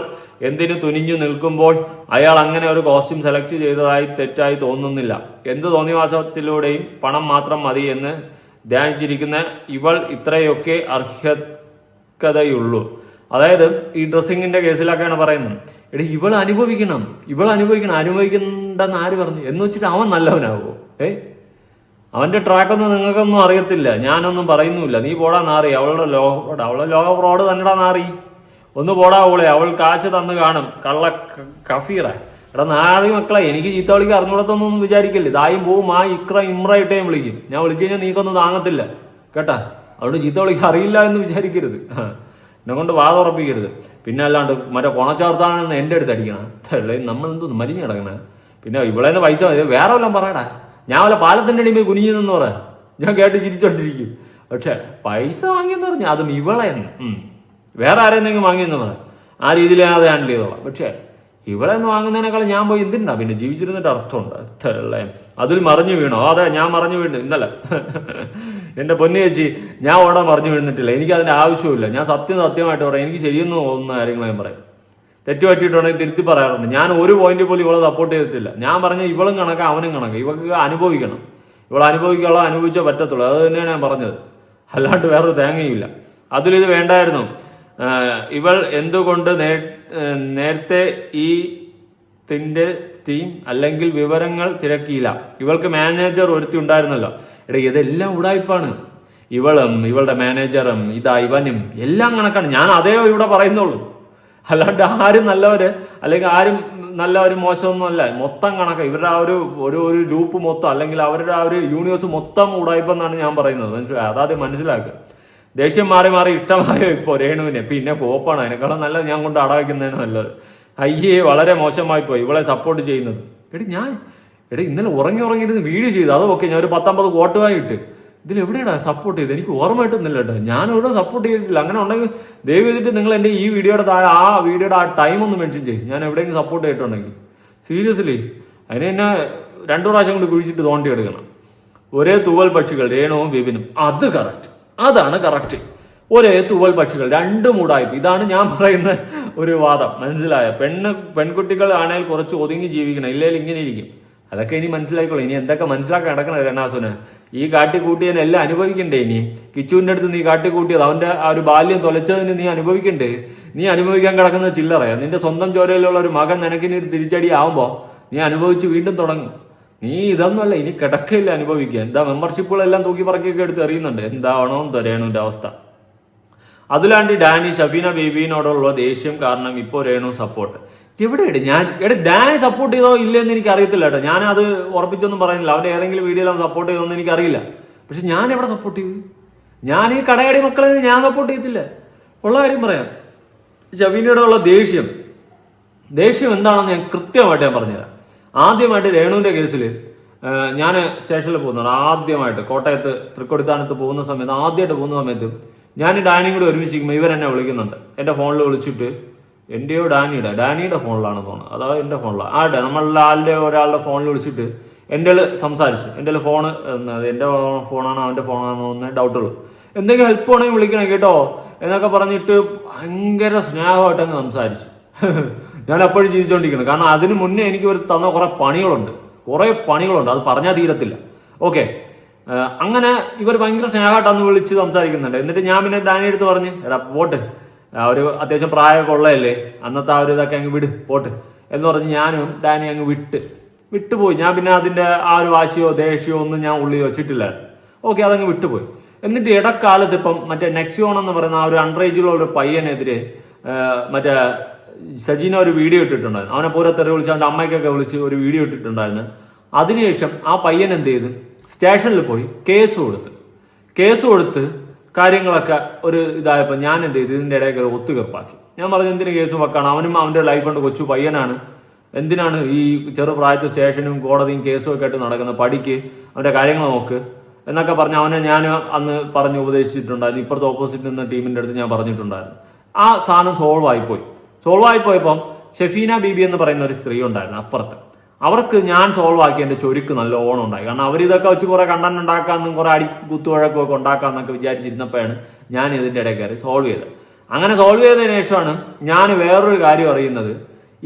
എന്തിനു തുനിഞ്ഞു നിൽക്കുമ്പോൾ അയാൾ അങ്ങനെ ഒരു കോസ്റ്റ്യൂം സെലക്ട് ചെയ്തതായി തെറ്റായി തോന്നുന്നില്ല. എന്ത് തോന്നിവാസത്തിലൂടെയും പണം മാത്രം മതി എന്ന് ധ്യാനിച്ചിരിക്കുന്ന ഇവൾ ഇത്രയൊക്കെ അർഹതയുള്ളൂ. അതായത് ഈ ഡ്രസ്സിങ്ങിന്റെ കേസിലൊക്കെയാണ് പറയുന്നത്. എടി ഇവൾ അനുഭവിക്കണം, അനുഭവിക്കണ്ടെന്ന് ആര് പറഞ്ഞു എന്ന് വെച്ചിട്ട് അവൻ നല്ലവനാവോ? അവന്റെ ട്രാക്കൊന്നും നിങ്ങൾക്കൊന്നും അറിയത്തില്ല, ഞാനൊന്നും പറയുന്നില്ല. നീ പോടാ നാറി, അവളുടെ ലോക ഫ്രോഡ് തന്നെടാ നാറി. ഒന്ന് പോടാ അവളെ, അവൾ കാശ് തന്ന് കാണും, കള്ള കഫീറ. എടാ നാറി മക്കളെ, എനിക്ക് ചീത്ത വിളിക്കാൻ അറിഞ്ഞൂടത്തൊന്നും വിചാരിക്കില്ല. ഇതായും പോവും, ആ ഇക്ര ഇമ്ര ഇട്ടേ വിളിക്കും. ഞാൻ വിളിച്ചു കഴിഞ്ഞാൽ നീക്കൊന്നും താങ്ങത്തില്ല കേട്ടാ. അവിടെ ചീത്ത വിളിക്കാൻ അറിയില്ല എന്ന് വിചാരിക്കരുത്, എന്നെ കൊണ്ട് വാതുറപ്പിക്കരുത്. പിന്നെ അല്ലാണ്ട് മറ്റേ കൊണച്ചാർത്താണെന്ന് എൻ്റെ അടുത്ത് അടിക്കണം. നമ്മൾ എന്തോന്ന് മരിഞ്ഞു കിടക്കണേ. പിന്നെ ഇവളേന്ന് പൈസ വേറെ വല്ലതും പറയടാ. ഞാൻ വല്ല പാലത്തിൻ്റെ അടിയിൽ പോയി കുനിഞ്ഞു നിന്ന് പറയാം, ഞാൻ കേട്ട് ചിരിച്ചോണ്ടിരിക്കും. പക്ഷെ പൈസ വാങ്ങിയെന്ന് പറഞ്ഞാൽ അതും ഇവളെന്ന്, വേറെ ആരെന്തെങ്കിലും വാങ്ങിയെന്ന് പറയാം, ആ രീതിയിൽ ഞാൻ അത് ഹാൻഡിൽ ചെയ്തോളാം. പക്ഷെ ഇവളെന്ന് വാങ്ങുന്നതിനേക്കാളും ഞാൻ പോയി എന്തിനാ പിന്നെ ജീവിച്ചിരുന്നിട്ട് അർത്ഥമുണ്ട്. അല്ലേ അതിൽ മറിഞ്ഞു വീണോ? അതെ, ഞാൻ മറിഞ്ഞു വീണു ഇന്നലെ. എന്റെ പൊന്നു ചേച്ചി, ഞാൻ ഓടാ മറിഞ്ഞു വീണിട്ടില്ല, എനിക്ക് അതിന്റെ ആവശ്യമില്ല. ഞാൻ സത്യമായിട്ട് പറയാം, എനിക്ക് ശരിയെന്ന് തോന്നുന്ന കാര്യങ്ങൾ ഞാൻ പറയും. തെറ്റ് പറ്റിയിട്ടുണ്ടെങ്കിൽ തിരുത്തി പറയാറുണ്ട്. ഞാൻ ഒരു പോയിന്റ് പോലും ഇവളെ സപ്പോർട്ട് ചെയ്തിട്ടില്ല. ഞാൻ പറഞ്ഞ ഇവളും കണക്കാ അവനും കണക്കാ. ഇവൾക്ക് അനുഭവിക്കണം, ഇവളെ അനുഭവിച്ചേ പറ്റത്തുള്ളൂ. അത് തന്നെയാണ് ഞാൻ പറഞ്ഞത്, അല്ലാണ്ട് വേറൊരു തേങ്ങയില്ല. അതിലിത് വേണ്ടായിരുന്നു. ഇവൾ എന്തുകൊണ്ട് നേരത്തെ ഈ തീം അല്ലെങ്കിൽ വിവരങ്ങൾ തിരക്കിയില്ല? ഇവൾക്ക് മാനേജർ ഒരുത്തി ഉണ്ടായിരുന്നല്ലോ. എടാ ഇതെല്ലാം ഉടായ്പാണ്. ഇവളും ഇവളുടെ മാനേജറും ഇവനും എല്ലാം കണക്കാണ്. ഞാൻ അതേ ഇവിടെ പറയുന്നുള്ളൂ, അല്ലാണ്ട് ആരും നല്ലവര് അല്ലെങ്കിൽ ആരും നല്ലവരും മോശമൊന്നും അല്ല. മൊത്തം കണക്കാണ്. ഇവരുടെ ആ ഒരു ഗ്രൂപ്പ് മൊത്തം അല്ലെങ്കിൽ അവരുടെ ആ ഒരു യൂണിവേഴ്സ് മൊത്തം ഉടായ്പെന്നാണ് ഞാൻ പറയുന്നത്. മനസ്സിലായി? അതാദ്യം മനസ്സിലാക്കുക. ദേഷ്യം മാറി ഇഷ്ടമായോ ഇപ്പോൾ രേണുവിനെ? പിന്നെ കോപ്പാണ്, അതിനേക്കാളും നല്ലത് ഞാൻ കൊണ്ട് അടവയ്ക്കുന്നതിന് നല്ലത്. അയ്യേ വളരെ മോശമായി പോയി ഇവളെ സപ്പോർട്ട് ചെയ്യുന്നത്. ഇന്നലെ ഉറങ്ങിയിരുന്ന് വീഡിയോ ചെയ്തു, അത് ഓക്കെ, ഞാൻ ഒരു 19 കോട്ടുമായി ഇട്ട്. ഇതിൽ എവിടെയാണ് സപ്പോർട്ട് ചെയ്ത്? എനിക്ക് ഓർമ്മ കിട്ടുന്നില്ല കേട്ടോ. ഞാൻ ഇവിടെ സപ്പോർട്ട് ചെയ്തിട്ടില്ല. അങ്ങനെ ഉണ്ടെങ്കിൽ ദയവ് ചെയ്തിട്ട് നിങ്ങൾ എൻ്റെ ഈ വീഡിയോയുടെ താഴെ ആ വീഡിയോയുടെ ആ ടൈം ഒന്ന് മെൻഷൻ ചെയ്യും, ഞാൻ എവിടെയെങ്കിലും സപ്പോർട്ട് ചെയ്തിട്ടുണ്ടെങ്കിൽ. സീരിയസ്ലി അതിനെ എന്നെ 2 പ്രാവശ്യം കൊണ്ട് കുഴിച്ചിട്ട് തോണ്ടി എടുക്കണം. ഒരേ തൂവൽ പക്ഷികൾ രേണുവും വിപിനും, അത് കറക്റ്റ്, അതാണ് കറക്റ്റ്. ഒരേ തൂവൽ പക്ഷികൾ, 2 മൂടായ്പ. ഇതാണ് ഞാൻ പറയുന്ന ഒരു വാദം. മനസ്സിലായ? പെൺകുട്ടികൾ ആണെങ്കിൽ കുറച്ച് ഒതുങ്ങി ജീവിക്കണം, ഇല്ലെങ്കിൽ ഇങ്ങനെ ഇരിക്കും. അതൊക്കെ ഇനി മനസ്സിലായിക്കോളൂ. ഇനി എന്തൊക്കെ മനസ്സിലാക്കാൻ കിടക്കണം രണാസുന്? ഈ കാട്ടിക്കൂട്ടിയതിനെ എല്ലാം അനുഭവിക്കണ്ടേ? ഇനി കിച്ചുവിന്റെ അടുത്ത് നീ കാട്ടിക്കൂട്ടിയത്, അവന്റെ ആ ഒരു ബാല്യം തൊലച്ചതിന് നീ അനുഭവിക്കണ്ടേ? നീ അനുഭവിക്കാൻ കിടക്കുന്നത് ചില്ലറയാ. നിന്റെ സ്വന്തം ചോരയിലുള്ള ഒരു മകൻ നിനക്കിനി ഒരു തിരിച്ചടി ആവുമ്പോ നീ അനുഭവിച്ച് വീണ്ടും തുടങ്ങും. നീ ഇതൊന്നുമല്ല, ഇനി കിടക്കയില്ല അനുഭവിക്കാൻ. എന്താ മെമ്പർഷിപ്പുകളെല്ലാം തൂക്കി പറക്കിയൊക്കെ എടുത്ത് എറിയുന്നുണ്ട്. എന്താവണോ രേണുവിന്റെ അവസ്ഥ? അതിലാണ്ട് ഡാനി ഷഫീന ബേബിനോടുള്ള ദേഷ്യം കാരണം ഇപ്പോൾ രേണു സപ്പോർട്ട്. എവിടെയാണ് ഡാനി സപ്പോർട്ട് ചെയ്തോ ഇല്ലെന്ന് എനിക്ക് അറിയത്തില്ല കേട്ടോ. ഞാൻ അത് ഉറപ്പിച്ചൊന്നും പറയുന്നില്ല. അവന്റെ ഏതെങ്കിലും വീഡിയോയിൽ അവൻ സപ്പോർട്ട് ചെയ്തോന്ന് എനിക്ക് അറിയില്ല. പക്ഷെ ഞാൻ എവിടെ സപ്പോർട്ട് ചെയ്തു? ഞാൻ ഈ കടയാടി മക്കളെ ഞാൻ സപ്പോർട്ട് ചെയ്തില്ല. ഉള്ള കാര്യം പറയാം. ഷഫീനയോടുള്ള ദേഷ്യം എന്താണെന്ന് ഞാൻ കൃത്യമായിട്ട് ഞാൻ പറഞ്ഞുതരാം. ആദ്യമായിട്ട് രേണുവിന്റെ കേസിൽ ഞാൻ സ്റ്റേഷനിൽ പോകുന്നുണ്ട്. ആദ്യമായിട്ട് കോട്ടയത്ത് തൃക്കൊടിത്താനത്ത് പോകുന്ന സമയത്ത് ഞാൻ ഡാനിയും കൂടെ ഒരുമിച്ചിരിക്കുമ്പോൾ ഇവരെന്നെ വിളിക്കുന്നുണ്ട്. എൻ്റെ ഫോണിൽ വിളിച്ചിട്ട്, എൻ്റെയോ ഡാനിയുടെ ഫോണിലാണ് തോന്നുന്നത്, അതാ എൻ്റെ ഫോണിലാണ് നമ്മളുടെ ഒരാളുടെ ഫോണിൽ വിളിച്ചിട്ട് എൻ്റെ സംസാരിച്ചു. എൻ്റെ ഫോണ് എൻ്റെ ഫോണാണോ അവൻ്റെ ഫോണാണോ എന്ന് ഡൗട്ടുള്ളൂ. എന്തെങ്കിലും ഹെൽപ്പ് വേണമെങ്കിൽ വിളിക്കണം കേട്ടോ എന്നൊക്കെ പറഞ്ഞിട്ട് ഭയങ്കര സ്നേഹമായിട്ട് അങ്ങ് സംസാരിച്ചു. ഞാൻ എപ്പോഴും ജീവിച്ചുകൊണ്ടിരിക്കണം. കാരണം അതിന് മുന്നേ എനിക്ക് തന്ന കുറേ പണികളുണ്ട്, അത് പറഞ്ഞാൽ തീരത്തില്ല. ഓക്കെ, അങ്ങനെ ഇവർ ഭയങ്കര സ്നേഹമായിട്ട് അന്ന് വിളിച്ച് സംസാരിക്കുന്നുണ്ട്. എന്നിട്ട് ഞാൻ പിന്നെ ഡാനി എടുത്ത് പറഞ്ഞ്, എടാ പോട്ട്, ഒരു അത്യാവശ്യം പ്രായമൊക്കെ ഉള്ളതല്ലേ, അന്നത്തെ ആ ഒരു ഇതൊക്കെ അങ്ങ് വിട് പോട്ട് എന്ന് പറഞ്ഞ് ഞാനും ഡാനി അങ്ങ് വിട്ടുപോയി. ഞാൻ പിന്നെ അതിന്റെ ആ ഒരു വാശിയോ ദേഷ്യമോ ഒന്നും ഞാൻ ഉള്ളിൽ വെച്ചിട്ടില്ല. ഓക്കെ, അതങ്ങ് വിട്ടുപോയി. എന്നിട്ട് ഇടക്കാലത്ത് ഇപ്പം മറ്റേ നെക്സിയോൺ എന്ന് പറയുന്ന ആ ഒരു അണ്ടർ ഏജിലുള്ള ഒരു പയ്യനെതിരെ മറ്റേ സജീന ഒരു വീഡിയോ ഇട്ടിട്ടുണ്ടായിരുന്നു. അവനെ പൂരെ തെറി വിളിച്ച് അവൻ്റെ അമ്മയ്ക്കൊക്കെ വിളിച്ച് ഒരു വീഡിയോ ഇട്ടിട്ടുണ്ടായിരുന്നു. അതിനുശേഷം ആ പയ്യൻ എന്ത് ചെയ്ത് സ്റ്റേഷനിൽ പോയി കേസ് കൊടുത്ത് കാര്യങ്ങളൊക്കെ ഒരു ഇതായപ്പോൾ ഞാൻ എന്ത് ചെയ്തു, ഇതിൻ്റെ ഇടയ്ക്ക് ഒത്തുതീർപ്പാക്കി. ഞാൻ പറഞ്ഞു എന്തിനു കേസ് വെക്കാണ്, അവനും അവൻ്റെ ലൈഫ് കൊണ്ട് കൊച്ചു പയ്യനാണ്, എന്തിനാണ് ഈ ചെറുപ്രായത്തിൽ സ്റ്റേഷനും കോടതിയും കേസും ഒക്കെ ആയിട്ട് നടക്കുന്നത്, പഠിക്ക്, അവൻ്റെ കാര്യങ്ങൾ നോക്ക് എന്നൊക്കെ പറഞ്ഞ് അവനെ ഞാൻ അന്ന് പറഞ്ഞ് ഉപദേശിച്ചിട്ടുണ്ടായിരുന്നു. ഇപ്പുറത്തെ ഓപ്പോസിറ്റ് നിന്ന ടീമിൻ്റെ അടുത്ത് ഞാൻ പറഞ്ഞിട്ടുണ്ടായിരുന്നു. ആ സാധനം സോൾവ് ആയിപ്പോയപ്പം ഷെഫീന ബീബി എന്ന് പറയുന്ന ഒരു സ്ത്രീ ഉണ്ടായിരുന്നു അപ്പുറത്ത്. അവർക്ക് ഞാൻ സോൾവ് ആക്കിയതിന്റെ ചൊരുക്ക് നല്ല ഓണം ഉണ്ടായി. കാരണം അവരിതൊക്കെ വെച്ച് കുറെ കണ്ടന്റ് ഉണ്ടാക്കാമെന്നും കുറെ കുത്തുവഴക്കൊക്കെ ഉണ്ടാക്കാമെന്നൊക്കെ വിചാരിച്ചിരുന്നപ്പോഴാണ് ഞാൻ ഇതിന്റെ ഇടയിൽ കയറി സോൾവ് ചെയ്തത്. അങ്ങനെ സോൾവ് ചെയ്തതിനു ശേഷമാണ് ഞാൻ വേറൊരു കാര്യം അറിയുന്നത്.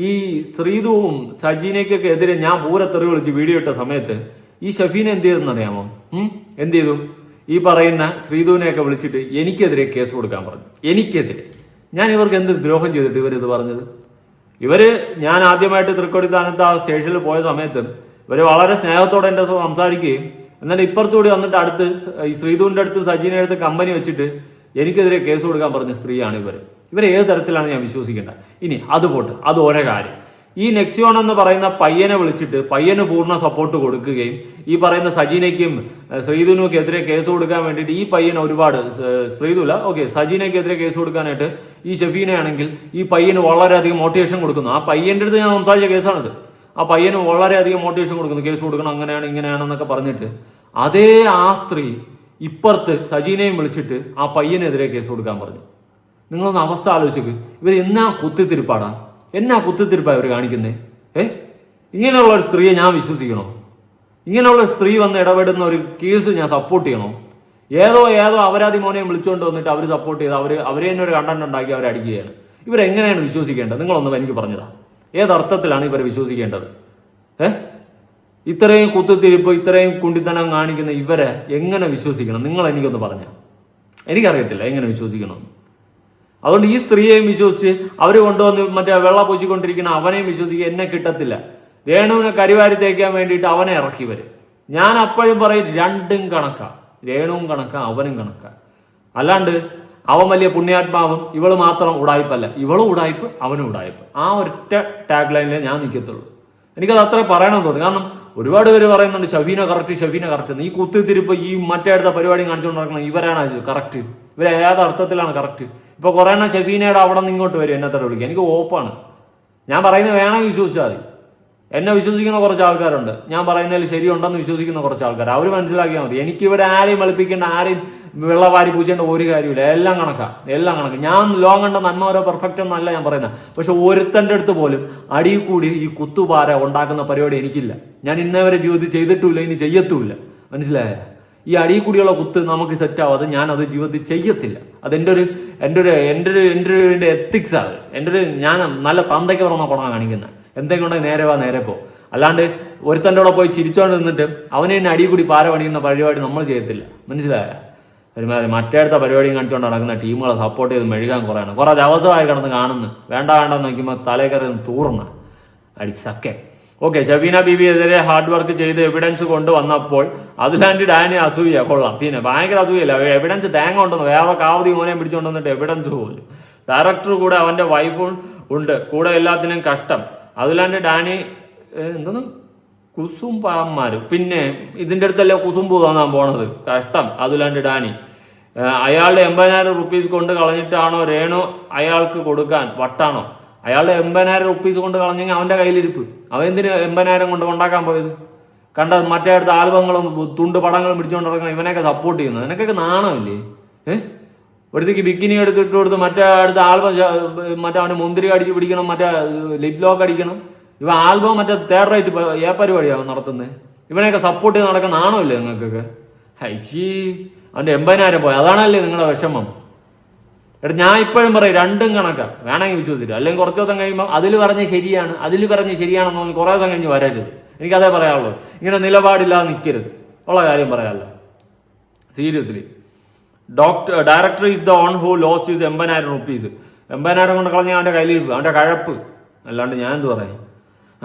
ഈ ശ്രീധുവും സജീനയ്ക്കൊക്കെ എതിരെ ഞാൻ പൂരത്തെറി വിളിച്ച് വീഡിയോ ഇട്ട സമയത്ത് ഈ ഷെഫീന എന്ത് ചെയ്തെന്ന് അറിയാമോ? എന്ത് ചെയ്തു? ഈ പറയുന്ന ശ്രീധുവിനെയൊക്കെ വിളിച്ചിട്ട് എനിക്കെതിരെ കേസ് കൊടുക്കാൻ പറഞ്ഞു. എനിക്കെതിരെ. ഞാൻ ഇവർക്ക് എന്ത് ദ്രോഹം ചെയ്തിട്ട് ഇവരിത് പറഞ്ഞത്? ഞാൻ ആദ്യമായിട്ട് തൃക്കൊടിത്താനത്ത് ആ സ്റ്റേഷനിൽ പോയ സമയത്ത് ഇവര് വളരെ സ്നേഹത്തോടെ എൻ്റെ സംസാരിക്കുകയും എന്നാൽ ഇപ്പുറത്തുകൂടി വന്നിട്ട് അടുത്ത് ഈ ശ്രീധുവിന്റെ അടുത്ത് സജീനയുടെ അടുത്ത് കമ്പനി വെച്ചിട്ട് എനിക്കെതിരെ കേസ് കൊടുക്കാൻ പറഞ്ഞ സ്ത്രീയാണ് ഇവരെ ഏത് തരത്തിലാണ് ഞാൻ വിശ്വസിക്കേണ്ടത്? ഇനി അത് പോട്ട്, അത് ഓരോ കാര്യം. ഈ നെക്സിയോൺ എന്ന് പറയുന്ന പയ്യനെ വിളിച്ചിട്ട് പയ്യന് പൂർണ്ണ സപ്പോർട്ട് കൊടുക്കുകയും ഈ പറയുന്ന സജീനയ്ക്കും ശ്രീധുവിനും എതിരെ കേസ് കൊടുക്കാൻ വേണ്ടിയിട്ട് ഈ പയ്യന് ഒരുപാട് സജീനയ്ക്കെതിരെ കേസ് കൊടുക്കാനായിട്ട് ഈ ഷെഫീനയാണെങ്കിൽ ഈ പയ്യന് വളരെയധികം മോട്ടിവേഷൻ കൊടുക്കുന്നു. ആ പയ്യന്റെ അടുത്ത് ഞാൻ സംസാരിച്ച കേസാണിത്. ആ പയ്യന് വളരെയധികം മോട്ടിവേഷൻ കൊടുക്കുന്നു, കേസ് കൊടുക്കണം, അങ്ങനെയാണ് ഇങ്ങനെയാണെന്നൊക്കെ പറഞ്ഞിട്ട് അതേ ആ സ്ത്രീ ഇപ്പുറത്ത് സജീനയും വിളിച്ചിട്ട് ആ പയ്യനെതിരെ കേസ് കൊടുക്കാൻ പറഞ്ഞു. നിങ്ങളൊന്ന് അവസ്ഥ ആലോചിക്ക്. ഇവർ എന്നാ കുത്തിത്തിരിപ്പാ ഇവർ കാണിക്കുന്നേ? ഇങ്ങനെയുള്ള ഒരു സ്ത്രീയെ ഞാൻ വിശ്വസിക്കണോ? ഇങ്ങനെയുള്ള സ്ത്രീ വന്ന് ഇടപെടുന്ന ഒരു കേസ് ഞാൻ സപ്പോർട്ട് ചെയ്യണോ? ഏതോ അപരാധി മോനെയും വിളിച്ചുകൊണ്ട് വന്നിട്ട് അവർ സപ്പോർട്ട് ചെയ്ത് അവരെ തന്നെ ഒരു കണ്ടന്റ് ഉണ്ടാക്കി അവരെ അടിക്കുകയാണ്. ഇവരെങ്ങനെയാണ് വിശ്വസിക്കേണ്ടത്? നിങ്ങളൊന്നും എനിക്ക് പറഞ്ഞതാ. ഏതർത്ഥത്തിലാണ് ഇവരെ വിശ്വസിക്കേണ്ടത്? ഇത്രയും കുത്തിത്തിരിപ്പ്, ഇത്രയും കുണ്ടിത്തനം കാണിക്കുന്ന ഇവരെ എങ്ങനെ വിശ്വസിക്കണം? നിങ്ങൾ എനിക്കൊന്ന് പറഞ്ഞാൽ. എനിക്കറിയത്തില്ല എങ്ങനെ വിശ്വസിക്കണം. അതുകൊണ്ട് ഈ സ്ത്രീയെയും വിശ്വസിച്ച് അവർ കൊണ്ടുവന്ന് മറ്റേ വെള്ള പൂച്ചിക്കൊണ്ടിരിക്കുന്ന അവനെയും വിശ്വസിക്കുക. എന്നെ കിട്ടത്തില്ല. രേണുവിനെ കരിവാരി തേക്കാൻ വേണ്ടിയിട്ട് അവനെ ഇറക്കി വരും. ഞാൻ അപ്പോഴും പറയും രണ്ടും കണക്കാ. രേണുവും കണക്കാ, അവനും കണക്കാ. അല്ലാണ്ട് അവൻ വലിയ പുണ്യാത്മാവും ഇവള് മാത്രം ഉടായ്പല്ല. ഇവളും ഉടായ്പ്, അവനും ഉടായ്പ്. ആ ഒറ്റ ടാഗ് ലൈനിലേ ഞാൻ നിൽക്കത്തുള്ളൂ. എനിക്കത് അത്ര പറയണമെന്ന് തോന്നി. കാരണം ഒരുപാട് പേര് പറയുന്നുണ്ട് ഷഫീന കറക്റ്റ്. ഈ കുത്തിത്തിരിപ്പ്, ഈ മറ്റേ അടുത്ത പരിപാടി കാണിച്ചുകൊണ്ട് നടക്കണം ഇവരാണ് കറക്റ്റ്. ഇവരെ ഏത് അർത്ഥത്തിലാണ് കറക്റ്റ്? ഇപ്പൊ കുറെ എണ്ണം ഷെഫീനയുടെ അവിടെ നിന്ന് ഇങ്ങോട്ട് വരും എന്നെ വിളിക്കുക. എനിക്ക് ഓപ്പാണ്. ഞാൻ പറയുന്നത് വേണമെങ്കിൽ വിശ്വസിച്ചാൽ മതി. എന്നെ വിശ്വസിക്കുന്ന കുറച്ച് ആൾക്കാരുണ്ട്. ഞാൻ പറയുന്നതിൽ ശരിയുണ്ടെന്ന് വിശ്വസിക്കുന്ന കുറച്ച് ആൾക്കാർ. അവർ മനസ്സിലാക്കിയാൽ മതി. എനിക്കിവിടെ ആരെയും വെളുപ്പിക്കേണ്ട, ആരെയും വെള്ളവാരി പൂച്ചേണ്ട ഒരു കാര്യമില്ല. എല്ലാം കണക്കാ. ഞാൻ ലോകം കണ്ട നന്മ ഓരോ പെർഫെക്റ്റ് എന്നല്ല ഞാൻ പറയുന്നത്. പക്ഷെ ഒരുത്തൻ്റെ അടുത്ത് പോലും അടിയിൽ കൂടി ഈ കുത്തുപാര ഉണ്ടാക്കുന്ന പരിപാടി എനിക്കില്ല. ഞാൻ ഇന്നേവരെ ജീവിതത്തിൽ ചെയ്തിട്ടുമില്ല, ഇനി ചെയ്യത്തുമില്ല. മനസ്സിലായ? ഈ അടിയിൽ കൂടിയുള്ള കുത്ത് നമുക്ക് സെറ്റ് ആവാതെ ഞാൻ അത് ജീവിതത്തിൽ ചെയ്യത്തില്ല. അത് എൻ്റെ എത്തിക്സ് ആണ്. ഞാൻ നല്ല തന്തയ്ക്ക് പറഞ്ഞ പണം കാണിക്കുന്നത്. എന്തെങ്കിലും ഉണ്ടെങ്കിൽ നേരെ പോ. അല്ലാണ്ട് ഒരുത്തൻ്റെ കൂടെ പോയി ചിരിച്ചോണ്ട് നിന്നിട്ട് അവനെ തന്നെ അടിയിൽ കൂടി പാര പണിയുന്ന പരിപാടി നമ്മൾ ചെയ്യത്തില്ല. മനസ്സിലായ? ഒരുമാതിരി മറ്റേടുത്ത പരിപാടിയും കാണിച്ചുകൊണ്ട് നടക്കുന്ന ടീമുകളെ സപ്പോർട്ട് ചെയ്ത് മെഴുകാൻ കുറയാണ്. കുറെ ദിവസമായി കിടന്ന് കാണുന്നു. വേണ്ടെന്ന് നോക്കുമ്പോൾ തലേക്കറി തൂർന്ന അടിസക്കെ. ഓക്കെ, ഷഫീന ബീബിയെതിരെ ഹാർഡ് വർക്ക് ചെയ്ത് എവിഡൻസ് കൊണ്ടുവന്നപ്പോൾ അതുലാൻഡ് ഡാനി അസൂയ കൊള്ളാം. പിന്നെ ഭയങ്കര അസൂയല്ല. എവിഡൻസ് തേങ്ങ ഉണ്ടെന്ന് വേറെ കാവതി മോനെ പിടിച്ചുകൊണ്ട് വന്നിട്ട് എവിഡൻസ് പോലും. ഡയറക്ടർ കൂടെ അവന്റെ വൈഫും ഉണ്ട് കൂടെ, എല്ലാത്തിനും കഷ്ടം. അതുലാൻഡ് ഡാനി എന്തെന്ന് കുസുംബാന്മാര്. പിന്നെ ഇതിന്റെ അടുത്തല്ലേ കുസുമ്പ് തോന്നാൻ പോണത്? കഷ്ടം. അതുലാൻഡ് ഡാനി അയാളുടെ 80,000 റുപ്പീസ് കൊണ്ട് കളഞ്ഞിട്ടാണോ രേണു അയാൾക്ക് കൊടുക്കാൻ? വട്ടാണോ? അയാളുടെ 80,000 റുപ്പീസ് കൊണ്ട് കളഞ്ഞെങ്കിൽ അവന്റെ കയ്യിലിരിപ്പ്. അവൻ എന്തിന് 80,000 കൊണ്ട് ഉണ്ടാക്കാൻ പോയത്? കണ്ട മറ്റേ അടുത്ത ആൽബങ്ങളും തുണ്ട് പടങ്ങളും പിടിച്ചുകൊണ്ട് നടക്കണം ഇവനെയൊക്കെ സപ്പോർട്ട് ചെയ്യുന്നത്. നിനക്കൊക്കെ നാണമില്ലേ? ഒരുത്തേക്ക് ബിക്കിനി എടുത്തിട്ട് കൊടുത്ത് മറ്റേ അടുത്ത ആൽബം മറ്റേ അവന് മുന്തിരി അടിച്ച് പിടിക്കണം, മറ്റേ ലിപ് ലോക്ക് അടിക്കണം. ഇവ ആൽബം മറ്റേ തേർഡ് റേറ്റ് പരിപാടിയാണ് നടത്തുന്നത്. ഇവനെയൊക്കെ സപ്പോർട്ട് ചെയ്ത് നടക്കുന്ന നാണമില്ലേ നിങ്ങൾക്കൊക്കെ? ഹൈശി, അവന്റെ 80,000 പോയി. അതാണല്ലേ നിങ്ങളുടെ വിഷമം? ഞാൻ ഇപ്പോഴും പറയും രണ്ടും കണക്കാ. വേണമെങ്കിൽ വിശ്വസിച്ചിട്ട്. അല്ലെങ്കിൽ കുറച്ച് ദിവസം കഴിയുമ്പോൾ അതിൽ പറഞ്ഞ ശരിയാണെന്ന് തോന്നി കുറേ ദിവസം കഴിഞ്ഞ് വരരുത്. എനിക്കതേ പറയാനുള്ളൂ. ഇങ്ങനെ നിലപാടില്ലാതെ നിൽക്കരുത്. ഉള്ള കാര്യം പറയാമല്ലോ. Seriously. Director is the on who lost is 80,000 rupees. 80,000 കൊണ്ട് കളഞ്ഞ അവന്റെ കയ്യിലിരിപ്പ്, അവന്റെ കഴപ്പ്. അല്ലാണ്ട് ഞാൻ എന്ത് പറയാം?